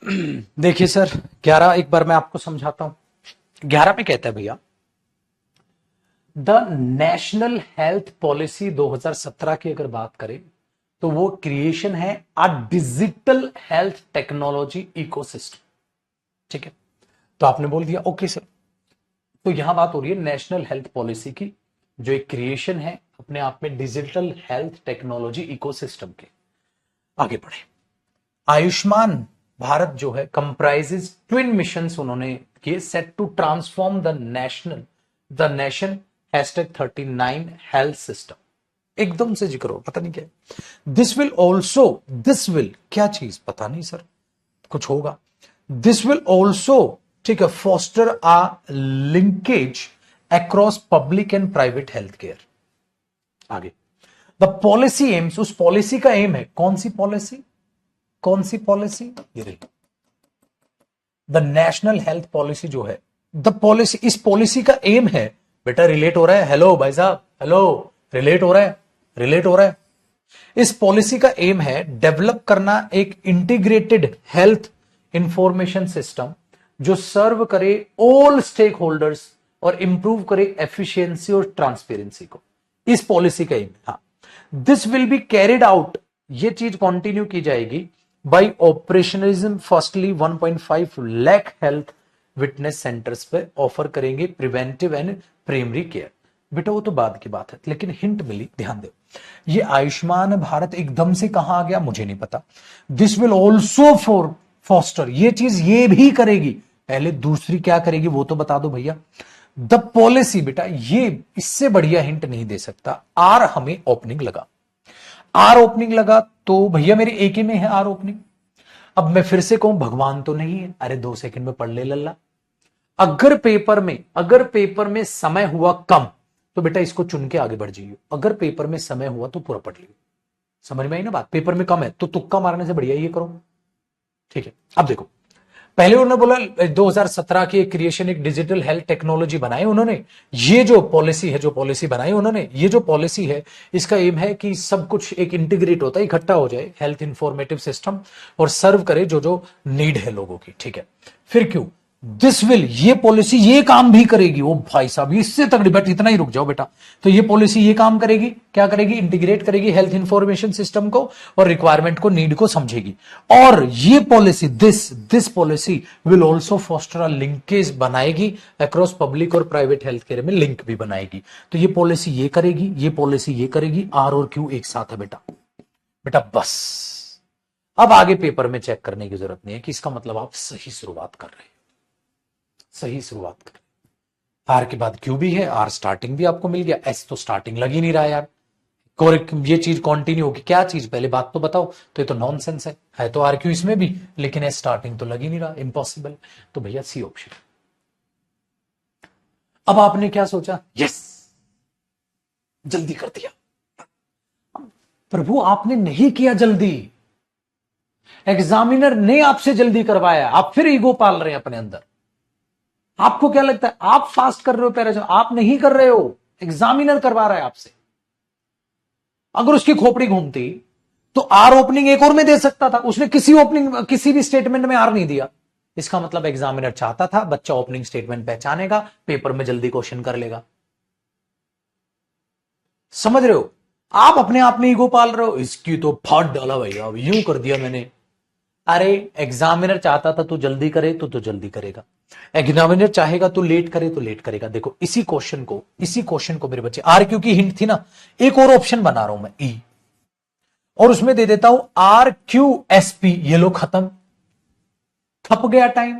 S1: देखिए सर, 11 एक बार मैं आपको समझाता हूं। 11 में कहता है भैया, द नेशनल हेल्थ पॉलिसी 2017 की अगर बात करें तो वो क्रिएशन है a digital health technology ecosystem. ठीक है, तो आपने बोल दिया ओके सर। तो यहां बात हो रही है नेशनल हेल्थ पॉलिसी की, जो एक क्रिएशन है अपने आप में डिजिटल हेल्थ टेक्नोलॉजी इकोसिस्टम के। आगे बढ़े। आयुष्मान भारत जो है कंप्राइजेज ट्विन मिशंस उन्होंने किए, set to transform the nation #39 health system. एकदम से जिक्र हो, पता नहीं क्या। दिस विल क्या चीज पता नहीं सर, कुछ होगा। दिस विल ऑल्सो, ठीक है, foster a linkage across public and private health care. आगे, द पॉलिसी एम्स, उस पॉलिसी का एम है, कौन सी पॉलिसी, कौन सी पॉलिसी, ये रही द नेशनल हेल्थ पॉलिसी जो है। द पॉलिसी, इस पॉलिसी का एम है, बेटा रिलेट हो रहा है, हेलो भाई साहब, हेलो, रिलेट हो रहा है, रिलेट हो रहा है। इस पॉलिसी का एम है डेवलप करना एक इंटीग्रेटेड हेल्थ इंफॉर्मेशन सिस्टम जो सर्व करे ऑल स्टेक होल्डर्स और इंप्रूव करे एफिशिएंसी और ट्रांसपेरेंसी को। इस पॉलिसी का एम, हाँ। This will be carried out, ये चीज कंटिन्यू की जाएगी by operationalism. Firstly 1.5 lakh health wellness centres पे ऑफर करेंगे प्रिवेंटिव एंड प्राइमरी केयर। बेटा वो तो बाद की बात है, लेकिन हिंट मिली, ध्यान दो। ये आयुष्मान भारत एकदम से कहां आ गया मुझे नहीं पता। This will also for foster, ये चीज ये भी करेगी, पहले दूसरी क्या करेगी वो तो बता दो भैया। द पॉलिसी, बेटा ये इससे बढ़िया हिंट नहीं दे सकता। आर हमें ओपनिंग लगा, आर ओपनिंग लगा तो भैया मेरे एक ही में है आर ओपनिंग। अब मैं फिर से कहूं भगवान तो नहीं है, अरे 2 सेकंड में पढ़ ले लल्ला। अगर पेपर में समय हुआ कम तो बेटा इसको चुन के आगे बढ़ जाइए, अगर पेपर में समय हुआ तो पूरा पढ़ लियो। समझ में आई ना बात, पेपर में कम है तो तुक्का मारने से बढ़िया ये करो। ठीक है, अब देखो, पहले उन्होंने बोला 2017 की एक क्रिएशन, एक डिजिटल हेल्थ टेक्नोलॉजी बनाई उन्होंने। ये जो पॉलिसी है, जो पॉलिसी बनाई उन्होंने, ये जो पॉलिसी है, इसका एम है कि सब कुछ एक इंटीग्रेट होता है, इकट्ठा हो जाए हेल्थ इंफॉर्मेटिव सिस्टम और सर्व करे जो जो नीड है लोगों की। ठीक है, फिर क्यों दिस विल, ये पॉलिसी ये काम भी करेगी। ओ भाई साहब, इससे तगड़ी बात, इतना ही रुक जाओ बेटा। तो ये पॉलिसी ये काम करेगी, क्या करेगी, इंटीग्रेट करेगी हेल्थ इंफॉर्मेशन सिस्टम को और रिक्वायरमेंट को, नीड को समझेगी। और ये policy, this policy will also foster a linkage, बनाएगी अक्रॉस पब्लिक और प्राइवेट हेल्थ केयर में लिंक भी बनाएगी। तो ये पॉलिसी ये करेगी, ये पॉलिसी ये करेगी, आर और क्यू एक साथ है बेटा। बेटा बस, अब आगे पेपर में चेक करने की जरूरत नहीं है कि इसका मतलब आप सही शुरुआत कर रहे हैं, सही शुरुआत करें। आर के बाद क्यू भी है, आर स्टार्टिंग भी आपको मिल गया, एस तो स्टार्टिंग लग ही नहीं रहा यार। ये चीज कंटिन्यू होगी, क्या चीज पहले बात तो बताओ। तो ये तो नॉनसेंस है तो आर क्यू इसमें भी, लेकिन एस स्टार्टिंग तो लग ही नहीं रहा, इम्पॉसिबल। तो भैया सी ऑप्शन। अब आपने क्या सोचा, यस जल्दी कर दिया। प्रभु आपने नहीं किया जल्दी, एग्जामिनर ने आपसे जल्दी करवाया, आप फिर ईगो पाल रहे हैं अपने अंदर। आपको क्या लगता है आप फास्ट कर रहे हो पैराजो, आप नहीं कर रहे हो, एग्जामिनर करवा रहा है आपसे। अगर उसकी खोपड़ी घूमती तो आर ओपनिंग एक और में दे सकता था, उसने किसी भी स्टेटमेंट में आर नहीं दिया। इसका मतलब एग्जामिनर चाहता था बच्चा ओपनिंग स्टेटमेंट पहचानेगा, पेपर में जल्दी क्वेश्चन कर लेगा। समझ रहे हो, आप अपने आप में ईगो पाल रहे हो, इसकी तो फाड़ डाला भैया, अब यूं कर दिया मैंने। अरे एग्जामिनर चाहता था तू जल्दी करे तो जल्दी करेगा, एग्जामिनर चाहेगा तू लेट करे तो लेट करेगा। देखो इसी क्वेश्चन को मेरे बच्चे, आर क्यू की हिंट थी ना, एक और ऑप्शन बना रहा हूं मैं ई, और उसमें दे देता हूं आर क्यू एस पी। ये लो खत्म, खप गया टाइम,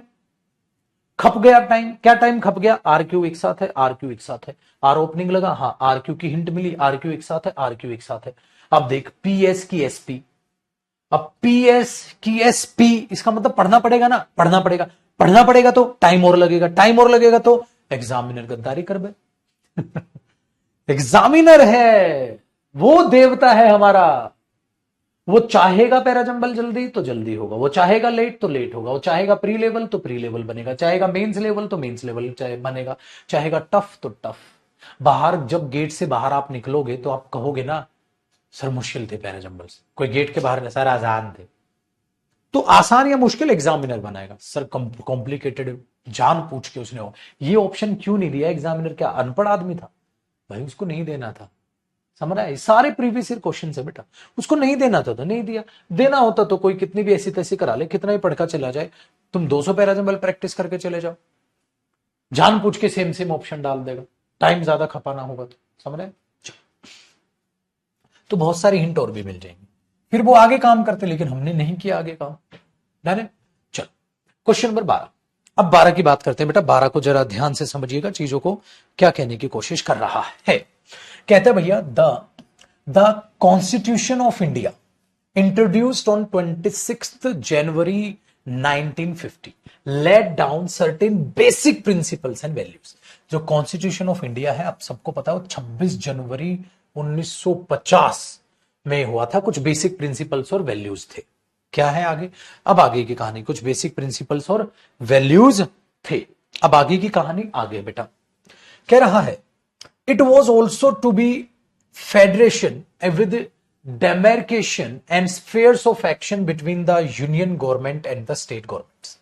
S1: खप गया टाइम। क्या टाइम खप गया, आर क्यू एक साथ है, आर क्यू एक साथ है, आर ओपनिंग लगा, हाँ आर क्यू की हिंट मिली, आर क्यू एक साथ है, आर क्यू एक साथ है। अब देख पी एस की एस पी, अब पीएस की एसपी, इसका मतलब पढ़ना पड़ेगा ना, पढ़ना पड़ेगा, पढ़ना पड़ेगा तो टाइम और लगेगा, टाइम और लगेगा तो एग्जामिनर गद्दारी कर बे। एग्जामिनर है वो देवता है हमारा, वो चाहेगा पैराजंबल जल्दी तो जल्दी होगा, वो चाहेगा लेट तो लेट होगा, वो चाहेगा प्री लेवल तो प्री लेवल बनेगा, चाहेगा मेंस लेवल तो मेंस लेवल बनेगा, चाहेगा टफ तो टफ। बाहर जब गेट से बाहर आप निकलोगे तो आप कहोगे ना सर मुश्किल थे पैराजंबल से, कोई गेट के बाहर सर आसान थे। तो आसान या मुश्किल एग्जामिनर बनाएगा सर, कॉम्प्लिकेटेड जान पूछ के उसने ये ऑप्शन क्यों नहीं दिया? एग्जामिनर क्या अनपढ़ आदमी था भाई? उसको नहीं देना था, समझ रहा है? सारे प्रीवियस ईयर क्वेश्चन है बेटा, उसको नहीं देना था तो नहीं दिया। देना होता तो कोई कितनी भी ऐसी तैसी करा ले, कितना ही पढ़कर चला जाए, तुम 200 पैराजम्बल प्रैक्टिस करके चले जाओ, जान पूछ के सेम सेम ऑप्शन डाल देगा, टाइम ज्यादा खपाना होगा तो, समझ रहे? तो बहुत सारी हिंट और भी मिल जाएंगी, फिर वो आगे काम करते, लेकिन हमने नहीं किया आगे काम। डन है? चलो क्वेश्चन नंबर 12। अब 12 की बात करते हैं बेटा, 12 को जरा ध्यान से समझिएगा, चीजों को क्या कहने की कोशिश कर रहा है। कहते हैं भैया, the constitution of India introduced on 26 January 1950 laid down certain basic principles and values. जो कॉन्स्टिट्यूशन ऑफ इंडिया है, आप सबको पता है, वो 26 जनवरी 1950 में हुआ था। कुछ बेसिक प्रिंसिपल्स और वैल्यूज थे। क्या है आगे? अब आगे की कहानी, कुछ बेसिक प्रिंसिपल्स और वैल्यूज थे। अब आगे की कहानी आगे बेटा कह रहा है, it was also to be federation with demarcation and spheres of action between the union government and the state governments।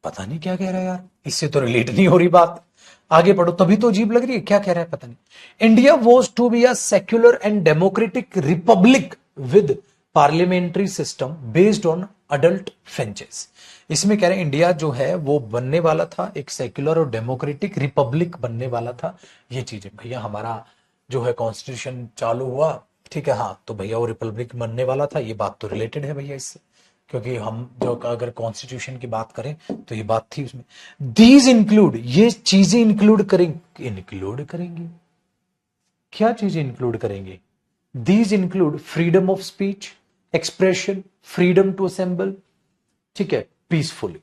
S1: पता नहीं क्या कह रहा है यार, इससे तो रिलेट नहीं हो रही बात। आगे पढ़ो, तभी तो अजीब लग रही है, क्या कह रहा है पता नहीं। India was to be a secular and democratic republic with parliamentary system based on adult franchise. इसमें कह रहे हैं इंडिया जो है वो बनने वाला था, एक सेक्युलर और डेमोक्रेटिक रिपब्लिक बनने वाला था। ये चीजें भैया हमारा जो है कॉन्स्टिट्यूशन चालू हुआ, ठीक है, हाँ, तो भैया वो रिपब्लिक बनने वाला था। ये बात तो रिलेटेड है भैया इससे, क्योंकि हम जो अगर कॉन्स्टिट्यूशन की बात करें तो ये बात थी उसमें। दीज इंक्लूड, ये चीजें इंक्लूड करेंगे क्या चीजें इंक्लूड करेंगे? These include freedom of speech, expression, freedom to assemble, ठीक है, पीसफुली,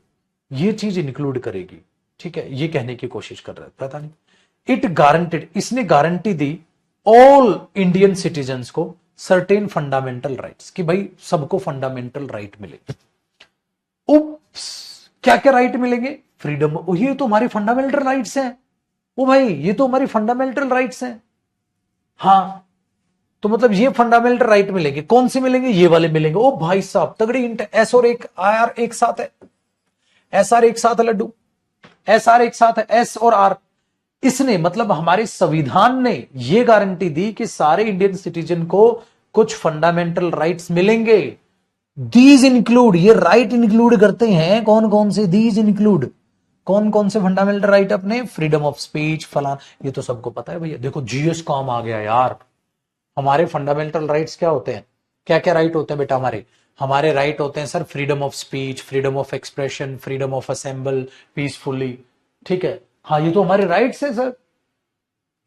S1: ये चीज इंक्लूड करेगी। ठीक है, ये कहने की कोशिश कर रहा है, पता नहीं। इट गारंटेड, इसने guarantee the all Indian citizens को सर्टेन फंडामेंटल राइट्स, कि भाई सबको फंडामेंटल राइट मिले। उप्स, क्या क्या राइट मिलेंगे? फ्रीडम, ये तो हमारी फंडामेंटल राइट्स हैं। ओ भाई, ये तो हमारी फंडामेंटल राइट्स हैं। हाँ, तो मतलब ये फंडामेंटल राइट मिलेंगे। कौन से मिलेंगे? ये वाले मिलेंगे। ओ भाई साहब, तगड़ी हिंट। एस और एक आर एक साथ है, एस आर एक साथ है लड्डू, एस आर एक साथ है, एस और आर। इसने मतलब हमारे संविधान ने यह गारंटी दी कि सारे इंडियन सिटीजन को कुछ फंडामेंटल राइट्स मिलेंगे। दीज इंक्लूड, ये राइट इंक्लूड करते हैं कौन कौन से? दीज इंक्लूड कौन कौन से फंडामेंटल राइट अपने? फ्रीडम ऑफ स्पीच, फलान, ये तो सबको पता है भैया। देखो जीएस काम आ गया यार। हमारे फंडामेंटल राइट्स क्या होते हैं? क्या क्या राइट होते हैं बेटा हमारे? हमारे राइट होते हैं sir, freedom of speech, freedom of expression, freedom of assemble peacefully. ठीक है, हाँ, ये तो हमारे राइट्स है सर,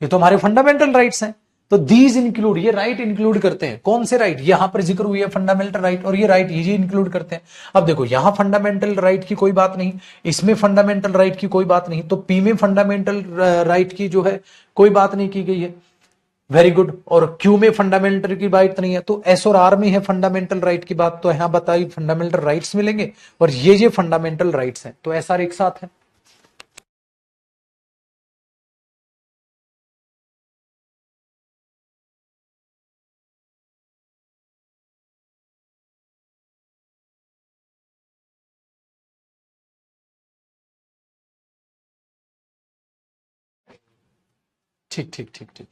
S1: ये तो हमारे फंडामेंटल राइट्स हैं। तो दीज इंक्लूड, ये राइट इंक्लूड करते हैं। कौन से राइट? यहां पर जिक्र हुई है फंडामेंटल राइट, और ये राइट ये इंक्लूड करते हैं। अब देखो, यहां फंडामेंटल राइट की कोई बात नहीं, इसमें फंडामेंटल राइट की कोई बात नहीं, तो पी में फंडामेंटल राइट की जो है कोई बात नहीं की गई है। Very good. और क्यू में फंडामेंटल की बात नहीं है, तो एस और आर में है फंडामेंटल राइट की बात। तो यहां बताइए फंडामेंटल राइट्स मिलेंगे, और ये फंडामेंटल राइट्स हैं, तो एस आर एक साथ है। ठीक ठीक ठीक ठीक।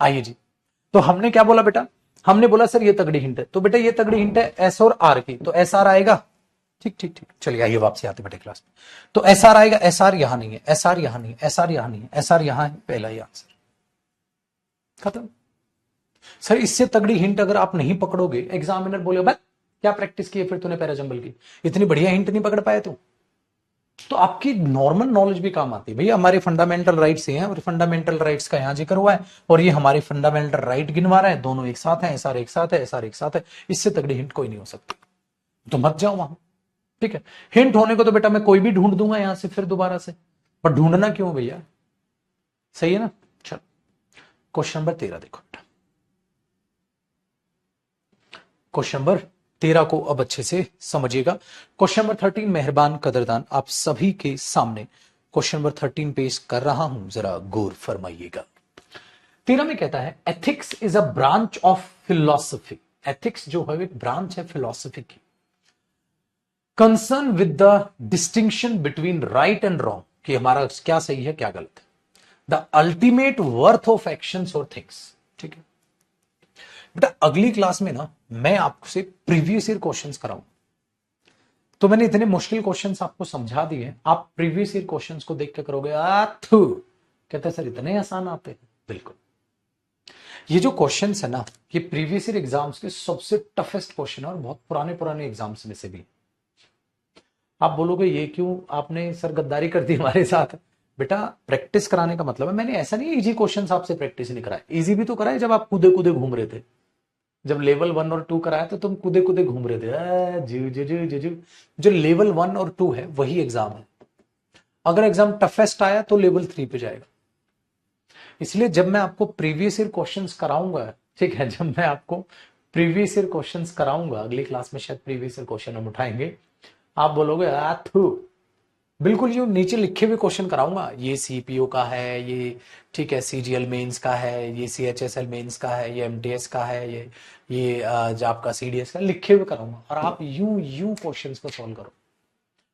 S1: आइए जी, तो हमने क्या बोला बेटा? हमने बोला सर ये तगड़ी हिंट है, तो बेटा ये तगड़ी हिंट है एस और आर की, तो एस आर आएगा। ठीक ठीक ठीक, चलिए आइए वापसी आते बेटे क्लास में। तो एस आर आएगा, एस आर यहां नहीं है, एस आर यहां नहीं है, एस आर यहां नहीं है, एस आर यहां है, पहला ही आंसर खत्म। सर इससे तगड़ी हिंट अगर आप नहीं पकड़ोगे, एग्जामिनर बोले भाई क्या प्रैक्टिस की है फिर तूने पैराजंबल की, इतनी बढ़िया हिंट नहीं पकड़ पाया तू। तो आपकी नॉर्मल नॉलेज भी काम आती है। भैया हमारे फंडामेंटल राइट्स हैं और फंडामेंटल राइट्स का यहां जिक्र हुआ है और ये हमारे फंडामेंटल राइट गिनवा रहा है, दोनों एक साथ हैं, एसआर एक साथ है, एसआर एक साथ है, इससे तगड़ी हिंट कोई नहीं हो सकती, तो मत जाओ वहां। ठीक है, हिंट होने को तो बेटा मैं कोई भी ढूंढ दूंगा यहां से फिर दोबारा से, पर ढूंढना क्यों भैया, सही है ना। चलो क्वेश्चन नंबर 13 देखो, क्वेश्चन नंबर 13 को अब अच्छे से समझिएगा। क्वेश्चन नंबर 13 मेहरबान कदरदान आप सभी के सामने क्वेश्चन नंबर 13 पेश कर रहा हूं, जरा गौर फरमाइएगा। 13 में कहता है ethics is a branch of philosophy, ethics जो है एक ब्रांच है फिलॉसफी की, concern with the distinction between right and wrong, कि हमारा क्या सही है क्या गलत है, the ultimate worth of actions और थिंग्स। ठीक है बेटा, अगली क्लास में ना मैं आपसे प्रीवियस ईयर क्वेश्चंस कराऊं, तो मैंने इतने मुश्किल क्वेश्चंस आपको समझा दिए, आप प्रीवियस ईयर क्वेश्चंस को देख के करोगे आथू, कहते हैं सर इतने आसान आते हैं। बिल्कुल, ये जो क्वेश्चंस है ना, ये प्रीवियस ईयर एग्जाम्स के सबसे टफेस्ट क्वेश्चन है और बहुत पुराने पुराने एग्जाम्स में से भी। आप बोलोगे ये क्यों आपने सर गद्दारी कर दी हमारे साथ, बेटा प्रैक्टिस कराने का मतलब है, मैंने ऐसा नहीं इजी क्वेश्चंस आपसे प्रैक्टिस नहीं कराए, इजी भी तो कराए जब आप कूदे कूदे घूम रहे थे, जब लेवल 1 और 2 कराया तो तुम कूदे कूदे घूम रहे थे, जी जी जी जी जी। जो लेवल 1 और 2 है वही एग्जाम है, अगर एग्जाम टफेस्ट आया तो लेवल 3 पे जाएगा। इसलिए जब मैं आपको प्रीवियस ईयर क्वेश्चंस कराऊंगा, ठीक है, जब मैं आपको प्रीवियस ईयर क्वेश्चंस कराऊंगा, अगली क्लास में शायद प्रीवियस ईयर क्वेश्चन हम उठाएंगे, आप बोलोगे आथू, बिल्कुल जो नीचे लिखे हुए क्वेश्चन कराऊंगा, ये सीपीओ का है, ये ठीक है सीजीएल मेंस का है, ये सीएचएसएल मेंस का है, ये एमटीएस का है, ये जो आपका सीडीएस का लिखे हुए कराऊंगा, और आप यूं यूं क्वेश्चंस को सॉल्व करो।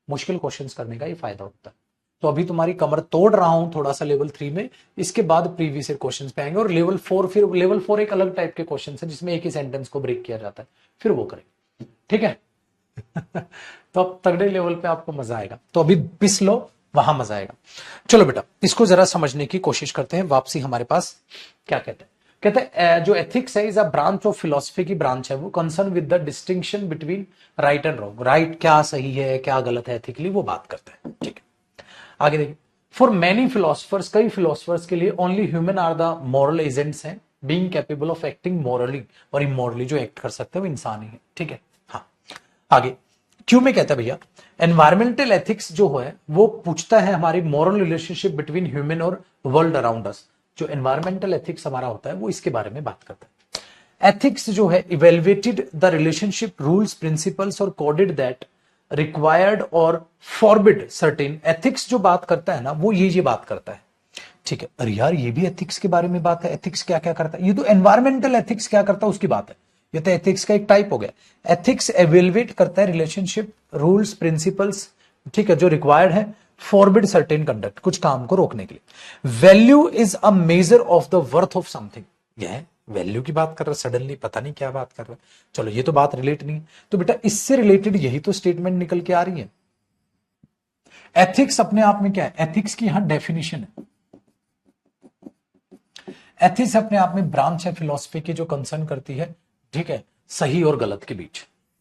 S1: मुश्किल क्वेश्चंस करने का ये फायदा होता है। तो अभी तुम्हारी कमर तोड़ रहा हूं थोड़ा सा लेवल 3 में, इसके बाद प्रीवियस ईयर क्वेश्चन पे आएंगे, और लेवल 4, फिर लेवल 4 एक अलग टाइप के क्वेश्चन है जिसमें एक ही सेंटेंस को ब्रेक किया जाता है, फिर वो करेंगे। ठीक है तो अब तगड़े लेवल पे आपको मजा आएगा, तो अभी पिस लो, वहां मजा आएगा। चलो बेटा इसको जरा समझने की कोशिश करते हैं। वापसी हमारे पास क्या कहते हैं, कहते हैं जो एथिक्स है is a branch of philosophy की ब्रांच है वो, concern with the distinction between right and wrong, right क्या सही है क्या गलत है एथिकली वो बात करते हैं। ठीक है, आगे देखिए, फॉर मेनी फिलोसफर्स, कई फिलोसफर्स के लिए only human are the moral agents हैं, being capable of acting morally, और इमोरली जो एक्ट कर सकते हैं वो इंसान ही है। ठीक है, हाँ आगे क्यों में कहता है भैया, एनवायरमेंटल एथिक्स जो है वो पूछता है हमारी मॉरल रिलेशनशिप बिटवीन ह्यूमन और वर्ल्ड अराउंड अस, जो एनवायरमेंटल एथिक्स हमारा होता है वो इसके बारे में बात करता है। एथिक्स जो है evaluated the relationship rules principles और कोडेड दैट रिक्वायर्ड और फॉरबिड सर्टेन, एथिक्स जो बात करता है ना वो ये बात करता है। ठीक है, अरे यार ये भी एथिक्स के बारे में बात है, एथिक्स क्या क्या करता है, ये तो एनवायरमेंटल एथिक्स क्या करता है उसकी बात है, ये तो एथिक्स का एक टाइप हो गया। एथिक्स एवेलुएट करता है रिलेशनशिप रूल्स प्रिंसिपल्स, ठीक है, जो रिक्वायर्ड है, फॉरबिड सर्टेन कंडक्ट, कुछ काम को रोकने के लिए। Value is a measure of the worth of something, यह वैल्यू की बात कर रहा है, सडनली पता नहीं क्या बात कर रहा है। चलो ये तो बात रिलेट नहीं है, तो बेटा इससे रिलेटेड यही तो स्टेटमेंट निकल के आ रही है। एथिक्स अपने आप में क्या है, एथिक्स की यहां डेफिनेशन है, एथिक्स अपने आप में ब्रांच है फिलॉसफी की जो कंसर्न करती है, ठीक है, सही और गलत के बीच।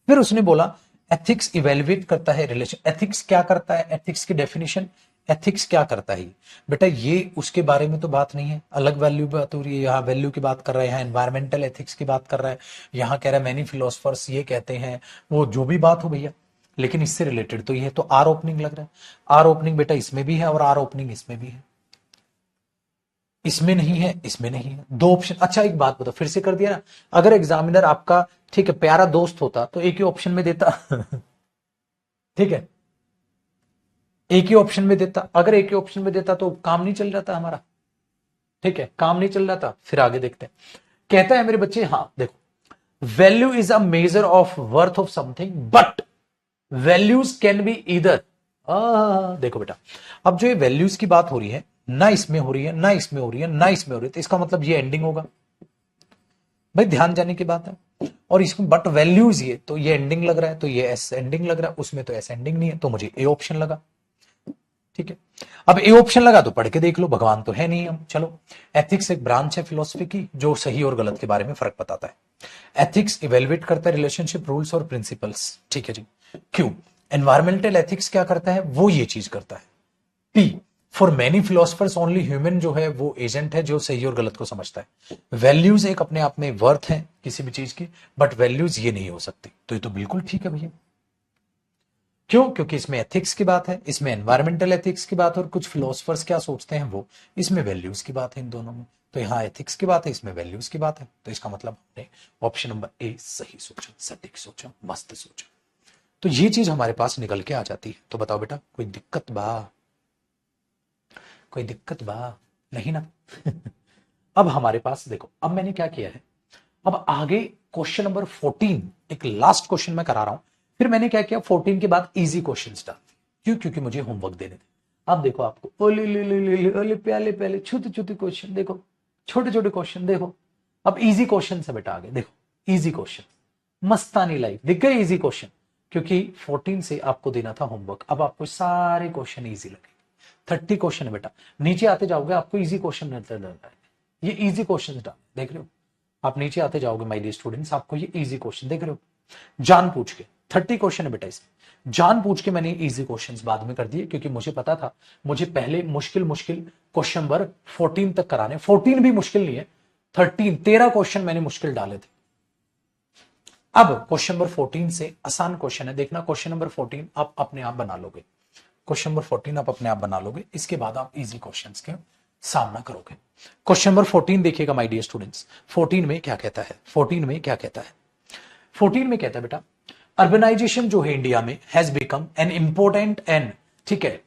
S1: फिर उसने बोला एथिक्स इवेल्युएट करता है रिलेशन, एथिक्स क्या करता है, एथिक्स की डेफिनेशन, एथिक्स क्या करता है बेटा, ये उसके बारे में तो बात नहीं है, अलग वैल्यू बात हो रही है, यहाँ वैल्यू की बात कर रहा है, यहाँ एनवायरमेंटल एथिक्स की बात कर रहा है, यहाँ कह रहा है मैनी फिलोसफर्स ये कहते हैं, वो जो भी बात हो भैया, लेकिन इससे रिलेटेड तो ये है। तो आर ओपनिंग लग रहा है, आर ओपनिंग बेटा इसमें भी है और आर ओपनिंग इसमें भी है, इसमें नहीं है इसमें नहीं है, दो ऑप्शन। अच्छा एक बात बताओ, फिर से कर दिया ना, अगर एग्जामिनर आपका ठीक है प्यारा दोस्त होता तो एक ही ऑप्शन में देता ठीक है, एक ही ऑप्शन में देता, अगर एक ही ऑप्शन में देता तो काम नहीं चल जाता हमारा, ठीक है, काम नहीं चल जाता। फिर आगे देखते हैं, कहता है मेरे बच्चे, हाँ देखो, value is a measure of worth of something but values can be either, देखो बेटा, अब जो ये वैल्यूज की बात हो रही है, ना इसमें हो रही है ना इसमें हो रही है ना इसमें हो रही है, तो इसका मतलब ये एंडिंग होगा भाई, ध्यान जाने की बात है। और इसमें बट वैल्यूज ये, तो ये एंडिंग लग रहा है, तो ये एस एंडिंग लग रहा है, उसमें तो एस एंडिंग नहीं है, तो मुझे ए ऑप्शन लगा। ठीक है, अब ए ऑप्शन लगा तो पढ़ के देख लो, भगवान तो है नहीं हम। चलो, एथिक्स एक ब्रांच है फिलोसफी की जो सही और गलत के बारे में फर्क बताता है। एथिक्स इवेल्युएट करता है रिलेशनशिप रूल्स और प्रिंसिपल्स, ठीक है जी। क्यों, एनवायरमेंटल एथिक्स क्या करता है, वो ये चीज करता है। P, for many philosophers only human जो है वो एजेंट है जो सही और गलत को समझता है। वैल्यूज एक अपने आप में वर्थ है किसी भी चीज की, बट वैल्यूज ये नहीं हो सकती। तो ये तो बिल्कुल ठीक है भैया। क्यों? क्योंकि इसमें एथिक्स की बात है, इसमें एनवायरमेंटल एथिक्स की बात है, और कुछ फिलोसफर्स क्या सोचते हैं वो, इसमें वैल्यूज की बात है इन दोनों में। तो यहां एथिक्स की बात है, इसमें वैल्यूज की बात है। तो इसका मतलब हमने ऑप्शन नंबर ए सही सोचा, सटीक सोचा, मस्त सोचा। तो ये चीज हमारे पास निकल के आ जाती है। तो बताओ बेटा, कोई दिक्कत बा? कोई दिक्कत बा? नहीं ना? अब हमारे पास देखो, अब मैंने क्या किया है, अब आगे क्वेश्चन नंबर 14, एक लास्ट क्वेश्चन मैं करा रहा हूं। फिर मैंने क्या किया, 14 के बाद इजी क्वेश्चंस डाल दिए। क्यों? क्योंकि मुझे होमवर्क देने थे। अब देखो आपको ओले ले ले ले ले ओले प्याले प्याले छोटे छोटे क्वेश्चन देखो, छोटे छोटे क्वेश्चन देखो। अब इजी क्वेश्चन से बेटा आगे देखो, इजी क्वेश्चन मस्तानी लाइफ दिख गए, इजी क्वेश्चन। क्योंकि 14 से आपको देना था होमवर्क, अब आपको सारे क्वेश्चन इजी लगे। 30 क्वेश्चन है बेटा, नीचे आते जाओगे आपको इजी क्वेश्चन नजर आता है। ये इजी क्वेश्चन डाल देख रहे हो, आप नीचे आते जाओगे माय डियर स्टूडेंट्स, आपको ये इजी क्वेश्चन देख रहे हो, जान पूछ के 30 क्वेश्चन है बेटा इसमें। जान पूछ के मैंने इजी क्वेश्चंस बाद में कर दिए, क्योंकि मुझे पता था मुझे पहले मुश्किल मुश्किल क्वेश्चन नंबर 14 तक कराने। 14 भी मुश्किल नहीं है, 13 क्वेश्चन मैंने मुश्किल डाले थे। अब क्वेश्चन नंबर 14 से आसान क्वेश्चन है, देखना क्वेश्चन नंबर 14 आप अपने आप बना लोगे। क्वेश्चन नंबर 14 आप अपने आप बना लोगे, इसके बाद आप इजी क्वेश्चंस के सामना करोगे। क्वेश्चन नंबर 14 देखिएगा माय डियर स्टूडेंट्स, 14 में क्या कहता है, 14 में क्या कहता है, 14 में कहता है बेटा, अर्बनाइजेशन जो है इंडिया में has become an important and, ठीक है,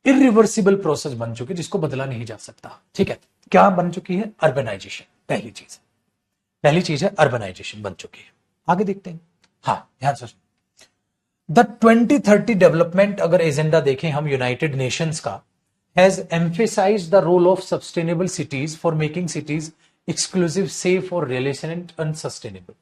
S1: इरिवर्सिबल प्रोसेस बन चुकी है जिसको बदला नहीं जा सकता। ठीक है, क्या बन चुकी है? अर्बनाइजेशन पहली चीज, पहली चीज है अर्बनाइजेशन बन चुकी है। आगे देखते हैं। हाँ ध्यान से, द 2030 डेवलपमेंट अगर एजेंडा देखें हम यूनाइटेड नेशंस का, has emphasised the role of sustainable cities for making cities exclusive, safe और रिलेशनेंट एंड सस्टेनेबल।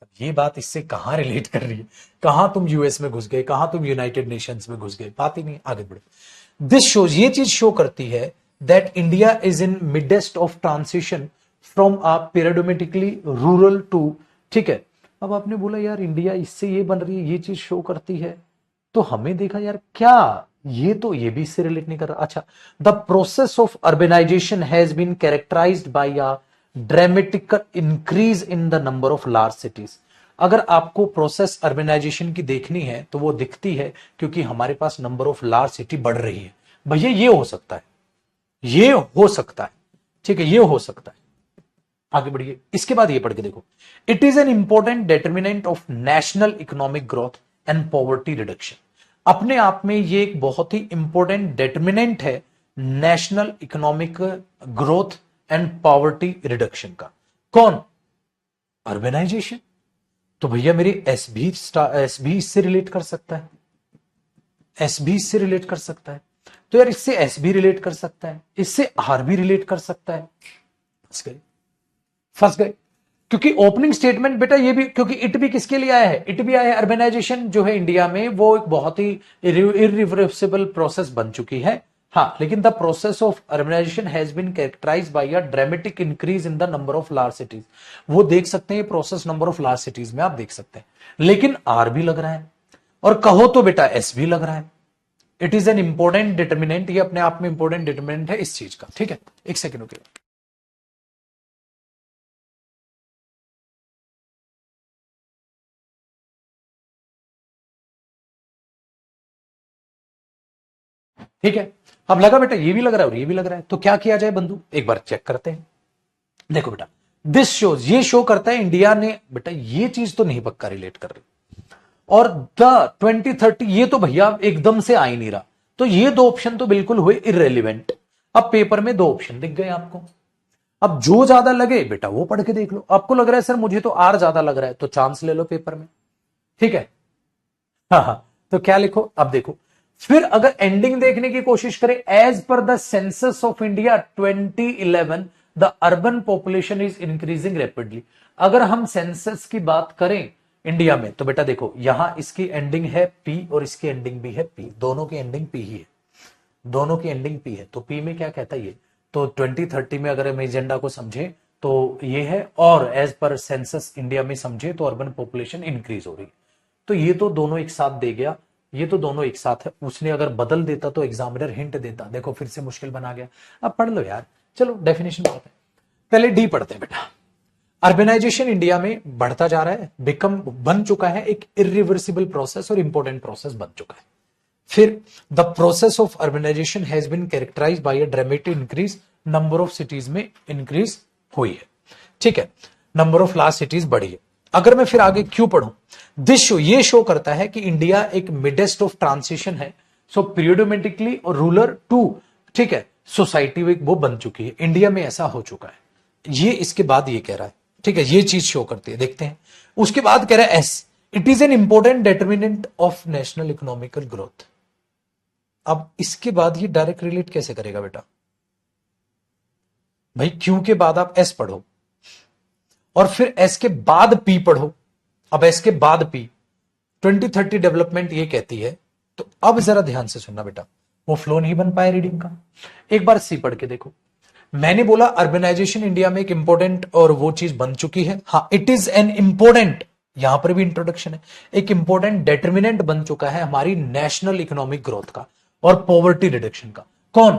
S1: अब ये बात इससे कहां रिलेट कर रही है? कहां तुम यूएस में घुस गए, कहां तुम यूनाइटेड नेशंस में घुस गए, बात ही नहीं। आगे बढ़ो। दिस शोज, ये चीज शो करती है that India is in midst of transition from a pyramidically rural to, ठीक है। अब आपने बोला यार इंडिया इससे ये बन रही है, ये चीज शो करती है, तो हमें देखा यार क्या ये तो ये भी इससे रिलेट नहीं कर रहा। अच्छा, the process of urbanisation has been characterised by a dramatic increase in the number of large cities. अगर आपको प्रोसेस अर्बेनाइजेशन की देखनी है तो वो दिखती है क्योंकि हमारे पास नंबर ऑफ लार्ज सिटी बढ़ रही है। भैया ये हो सकता है, ये हो सकता है, ठीक है, ये हो सकता है। आगे बढ़िए, इसके बाद ये पढ़ के देखो, it is an important determinant of national economic growth and poverty reduction. अपने आप में ये एक बहुत ही इंपॉर्टेंट डिटर्मिनेंट है national economic growth and poverty reduction का। कौन? अर्बेनाइजेशन। तो भैया मेरी एस भी इससे रिलेट कर सकता है, एस भी इससे रिलेट कर सकता है। तो यार इससे एस भी रिलेट कर सकता है, इससे आर भी रिलेट कर सकता है। फंस गए, क्योंकि ओपनिंग स्टेटमेंट बेटा ये भी, क्योंकि इट भी किसके लिए आया है? इट भी आया है, अर्बेनाइजेशन जो है इंडिया में वो एक बहुत ही इरिवर्सिबल प्रोसेस बन चुकी है। हाँ, लेकिन the process of urbanisation has been characterised by a dramatic increase in the number of large cities. वो देख सकते हैं process number of large cities में आप देख सकते हैं, लेकिन आर भी लग रहा है और कहो तो बेटा एस भी लग रहा है। It is an important determinant, ये अपने आप में इंपॉर्टेंट डिटर्मिनेंट है इस चीज का। ठीक है, एक सेकेंड ओके। ठीक है, अब लगा बेटा ये भी लग रहा है और ये भी लग रहा है, तो क्या किया जाए बंधु, एक बार चेक करते हैं। देखो बेटा, दिस शोज, ये शो करता है इंडिया ने, बेटा ये चीज तो नहीं पक्का रिलेट कर रही, और द 2030 ये तो भैया एकदम से आ ही नहीं रहा। तो ये दो ऑप्शन तो बिल्कुल हुए इररेलीवेंट। अब पेपर में दो ऑप्शन दिख गए आपको, अब जो ज्यादा लगे बेटा वो पढ़ के देख लो। आपको लग रहा है सर मुझे तो आर ज्यादा लग रहा है, तो चांस ले लो पेपर में। ठीक है, हाँ हाँ, तो क्या लिखो अब देखो, फिर अगर एंडिंग देखने की कोशिश करें, as per the census of India 2011 the urban population is increasing rapidly. अगर हम सेंसस की बात करें इंडिया में तो बेटा देखो यहां इसकी एंडिंग है पी और इसकी एंडिंग भी है पी, दोनों की एंडिंग पी ही है, दोनों की एंडिंग पी है। तो पी में क्या कहता है ये, तो 2030 में अगर हम एजेंडा को समझे तो ये है, और एज पर सेंसस इंडिया में समझे तो अर्बन पॉपुलेशन इंक्रीज हो रही है। तो ये तो दोनों एक साथ दे गया, ये तो दोनों एक साथ है, उसने अगर बदल देता तो एग्जामिनर हिंट देता, देखो फिर से मुश्किल बना गया। अब पढ़ लो यार, चलो डेफिनेशन पढ़ते हैं। पहले डी पढ़ते हैं बेटा। अर्बेनाइजेशन इंडिया में बढ़ता जा रहा है, बन चुका है एक इरिवर्सिबल प्रोसेस और इंपॉर्टेंट प्रोसेस बन चुका है। फिर the process of urbanisation has been characterised by a dramatic increase, number of cities में इंक्रीज हुई है, ठीक है, नंबर ऑफ लार्ज सिटीज बढ़ी है। अगर मैं फिर आगे क्यों पढ़ूं, दिस शो, ये शो करता है कि इंडिया एक मिडेस्ट ऑफ ट्रांसिशन है, सो पीरियोडोमेटिकली और रूलर टू, ठीक है, सोसाइटी वो बन चुकी है, इंडिया में ऐसा हो चुका है। ये इसके बाद ये कह रहा है, ठीक है, ये चीज शो करती है, देखते हैं। उसके बाद कह रहा है S, it is an important determinant of national economical growth. अब इसके बाद ये डायरेक्ट रिलेट कैसे करेगा बेटा, भाई क्यों के बाद आप एस पढ़ो और फिर एस के बाद पी पढ़ो। अब एस के बाद पी 2030 डेवलपमेंट ये कहती है, तो अब जरा ध्यान से सुनना बेटा, वो फ्लो नहीं बन पाया रीडिंग का। एक बार सी पढ़ के देखो, मैंने बोला अर्बेनाइजेशन इंडिया में एक इंपॉर्टेंट और वो चीज बन चुकी है, हाँ इट इज एन इंपॉर्टेंट, यहां पर भी इंट्रोडक्शन है, एक इंपॉर्टेंट डिटरमिनेंट बन चुका है हमारी नेशनल इकोनॉमिक ग्रोथ का और पॉवर्टी रिडक्शन का। कौन,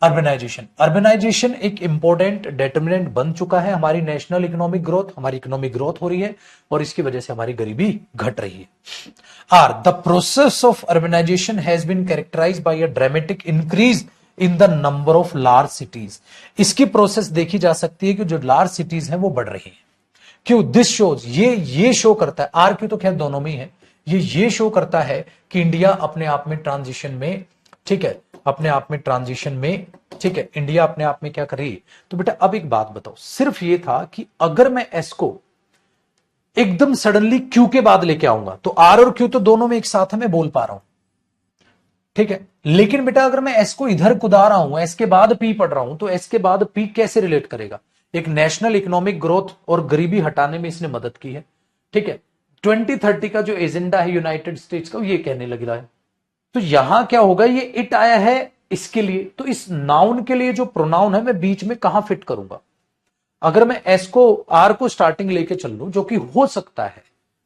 S1: अर्बेनाइजेशन। अर्बेनाइजेशन एक इंपॉर्टेंट डिटरमिनेंट बन चुका है हमारी नेशनल इकोनॉमिक ग्रोथ, हमारी इकोनॉमिक ग्रोथ हो रही है और इसकी वजह से हमारी गरीबी घट रही है। Or the process of urbanisation has been characterised by a dramatic increase in the number of large cities. इसकी प्रोसेस देखी जा सकती है कि जो लार्ज सिटीज हैं वो बढ़ रही हैं। क्यों, दिस शोज, ये शो करता है, आर क्यू तो खैर दोनों में ही है, ये शो करता है कि इंडिया अपने आप में ट्रांजिशन में, ठीक है, अपने आप में ट्रांजिशन में, ठीक है, इंडिया अपने आप में क्या कर रही है। तो बेटा अब एक बात बताओ, सिर्फ ये था कि अगर मैं एस को एकदम सडनली क्यू के बाद लेके आऊंगा तो आर और क्यू तो दोनों में एक साथ है, मैं बोल पा रहा हूं, ठीक है, लेकिन बेटा अगर मैं एस को इधर कुदा रहा हूं, एस के बाद पी पढ़ रहा हूं, तो एस के बाद पी कैसे रिलेट करेगा। एक नेशनल इकोनॉमिक ग्रोथ और गरीबी हटाने में इसने मदद की है, ठीक है, 2030 का जो एजेंडा है यूनाइटेड स्टेट्स का, ये कहने लग रहा है। तो यहां क्या होगा, ये इट आया है इसके लिए, तो इस नाउन के लिए जो प्रोनाउन है मैं बीच में कहां फिट करूंगा। अगर मैं एस को, आर को स्टार्टिंग लेके चल लूं, जो कि हो सकता है,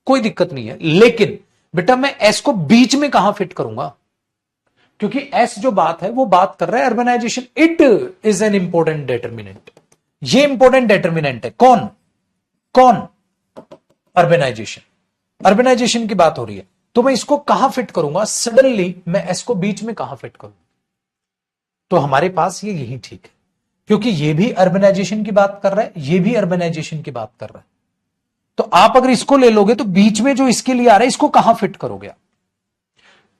S1: कोई दिक्कत नहीं है, लेकिन बेटा मैं एस को बीच में कहां फिट करूंगा, क्योंकि एस जो बात है वो बात कर रहा है urbanisation, it is an important determinant, ये इंपॉर्टेंट डिटरमिनेंट है। कौन कौन, अर्बनाइजेशन, अर्बनाइजेशन की बात हो रही है, तो मैं इसको कहां फिट करूंगा, सडनली मैं एस को बीच में कहां फिट करूंगा। तो हमारे पास ये यही ठीक है, क्योंकि ये भी अर्बनाइजेशन की बात कर रहा है, ये भी अर्बनाइजेशन की बात कर रहा है। तो आप अगर इसको ले लोगे तो बीच में जो इसके लिए आ रहा है, इसको कहां फिट करोगे आप,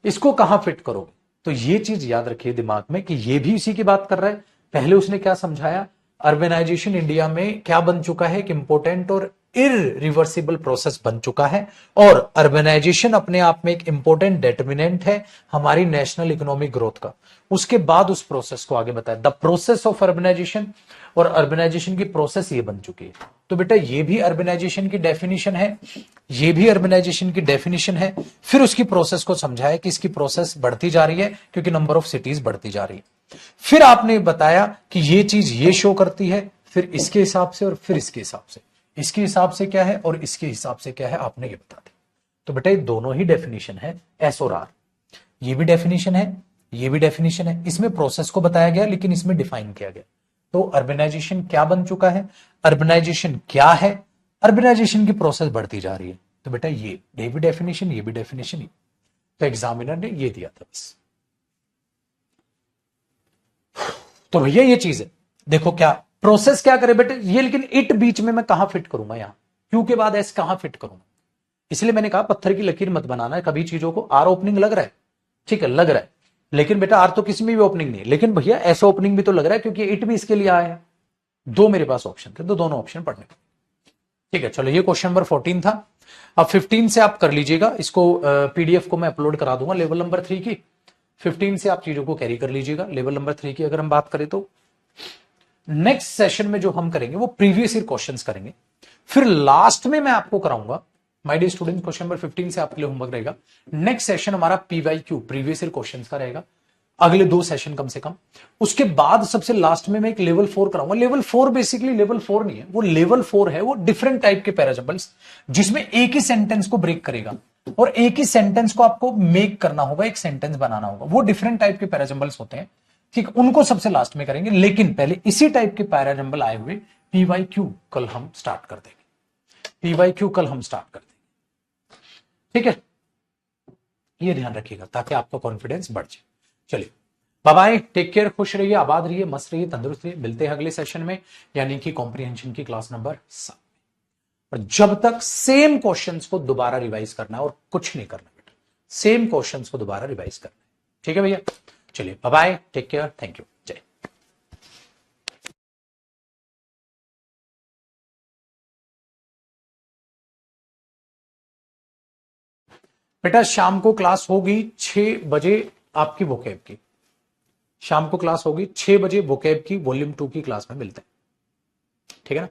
S1: इसको कहां फिट करोगे। तो ये चीज याद रखिए दिमाग में कि ये भी इसी की बात कर रहा है। पहले उसने क्या समझाया, अर्बनाइजेशन इंडिया में क्या बन चुका है, एक इंपॉर्टेंट और इरिवर्सिबल प्रोसेस बन चुका है, और अर्बनाइजेशन अपने आप में एक इंपॉर्टेंट डिटरमिनेंट है हमारी नेशनल इकोनॉमिक ग्रोथ का। उसके बाद उस प्रोसेस को आगे बताया, द प्रोसेस ऑफ अर्बनाइजेशन, और अर्बनाइजेशन की प्रोसेस ये बन चुकी है। तो बेटा ये भी अर्बनाइजेशन की डेफिनेशन है, ये भी अर्बनाइजेशन की डेफिनेशन है। फिर उसकी प्रोसेस को समझाया कि इसकी प्रोसेस बढ़ती जा रही है क्योंकि नंबर ऑफ सिटीज बढ़ती जा रही है। फिर आपने बताया कि ये चीज ये शो करती है, फिर इसके हिसाब से और फिर इसके हिसाब से, इसके हिसाब से क्या है और इसके हिसाब से क्या है, आपने ये बता दिया। तो बेटा ये दोनों ही डेफिनेशन है, एस और आर, ये भी डेफिनेशन है, ये भी डेफिनेशन है। इसमें प्रोसेस को बताया गया लेकिन इसमें डिफाइन किया गया। तो अर्बनाइजेशन क्या बन चुका है, अर्बनाइजेशन क्या है, अर्बनाइजेशन की प्रोसेस बढ़ती जा रही है। तो बेटा ये भी डेफिनेशन, ये भी डेफिनेशन, तो एग्जामिनर ने ये दिया था बस। तो भैया ये चीज है, देखो क्या प्रोसेस क्या करे बेटे ये, लेकिन इट बीच में मैं कहां फिट करूंगा, यहां क्यू के बाद एस कहां फिट करूंगा। इसलिए मैंने कहा पत्थर की लकीर मत बनाना है कभी चीजों को। आर ओपनिंग लग रहा है, ठीक है लग रहा है, लेकिन बेटा आर तो किसी में भी ओपनिंग नहीं है, लेकिन भैया एस ओपनिंग भी तो लग रहा है क्योंकि इट भी इसके लिए आया है। दो मेरे पास ऑप्शन थे तो दोनों ऑप्शन पढ़ने, ठीक है। चलो ये क्वेश्चन नंबर 14 था। अब 15 से आप कर लीजिएगा इसको, पीडीएफ को मैं अपलोड करा दूंगा लेवल नंबर 3 की। 15 से आप चीजों को कैरी कर लीजिएगा। लेवल नंबर 3 की अगर हम बात करें तो नेक्स्ट सेशन में जो हम करेंगे वो प्रीवियस ईयर क्वेश्चंस करेंगे, फिर लास्ट में मैं आपको कराऊंगा my dear student, question number 15 से आपके लिए होमवर्क रहेगा। नेक्स्ट सेशन हमारा पीवाईक्यू प्रीवियस ईयर क्वेश्चंस का रहेगा, अगले 2 सेशन कम से कम। उसके बाद सबसे लास्ट में मैं एक लेवल 4 कराऊंगा। लेवल 4 बेसिकली लेवल 4 नहीं है, वो लेवल 4 है, वो डिफरेंट टाइप के पैराजम्बल्स जिसमें एक ही सेंटेंस को ब्रेक करेगा। और एक ही सेंटेंस को आपको मेक करना होगा, एक सेंटेंस बनाना होगा। वो डिफरेंट टाइप के पैराजंबल्स होते हैं, ठीक, उनको सबसे लास्ट में करेंगे, लेकिन पहले इसी टाइप के पैराजंबल आए हुए पीवाईक्यू कल हम स्टार्ट कर देंगे। पीवाईक्यू कल हम स्टार्ट कर देंगे, ठीक है, ये ध्यान रखिएगा ताकि आपका कॉन्फिडेंस बढ़ जाए। चलिए बाय बाय, टेक केयर, खुश रहिए, आबाद रहिए, मस्त रहिए, तंदुरुस्त रहिए। मिलते हैं अगले सेशन में, यानी कि कॉम्प्रिहेंशन की क्लास नंबर 7। और जब तक सेम क्वेश्चंस को दोबारा रिवाइज करना है और कुछ नहीं करना बेटा, सेम क्वेश्चंस को दोबारा रिवाइज करना है, ठीक है भैया। चलिए bye bye, take care, thank you, जय। बेटा शाम को क्लास होगी 6 बजे आपकी वोकैब की, शाम को क्लास होगी 6 बजे वोकैब की वॉल्यूम 2 की क्लास में मिलते हैं, ठीक है ना।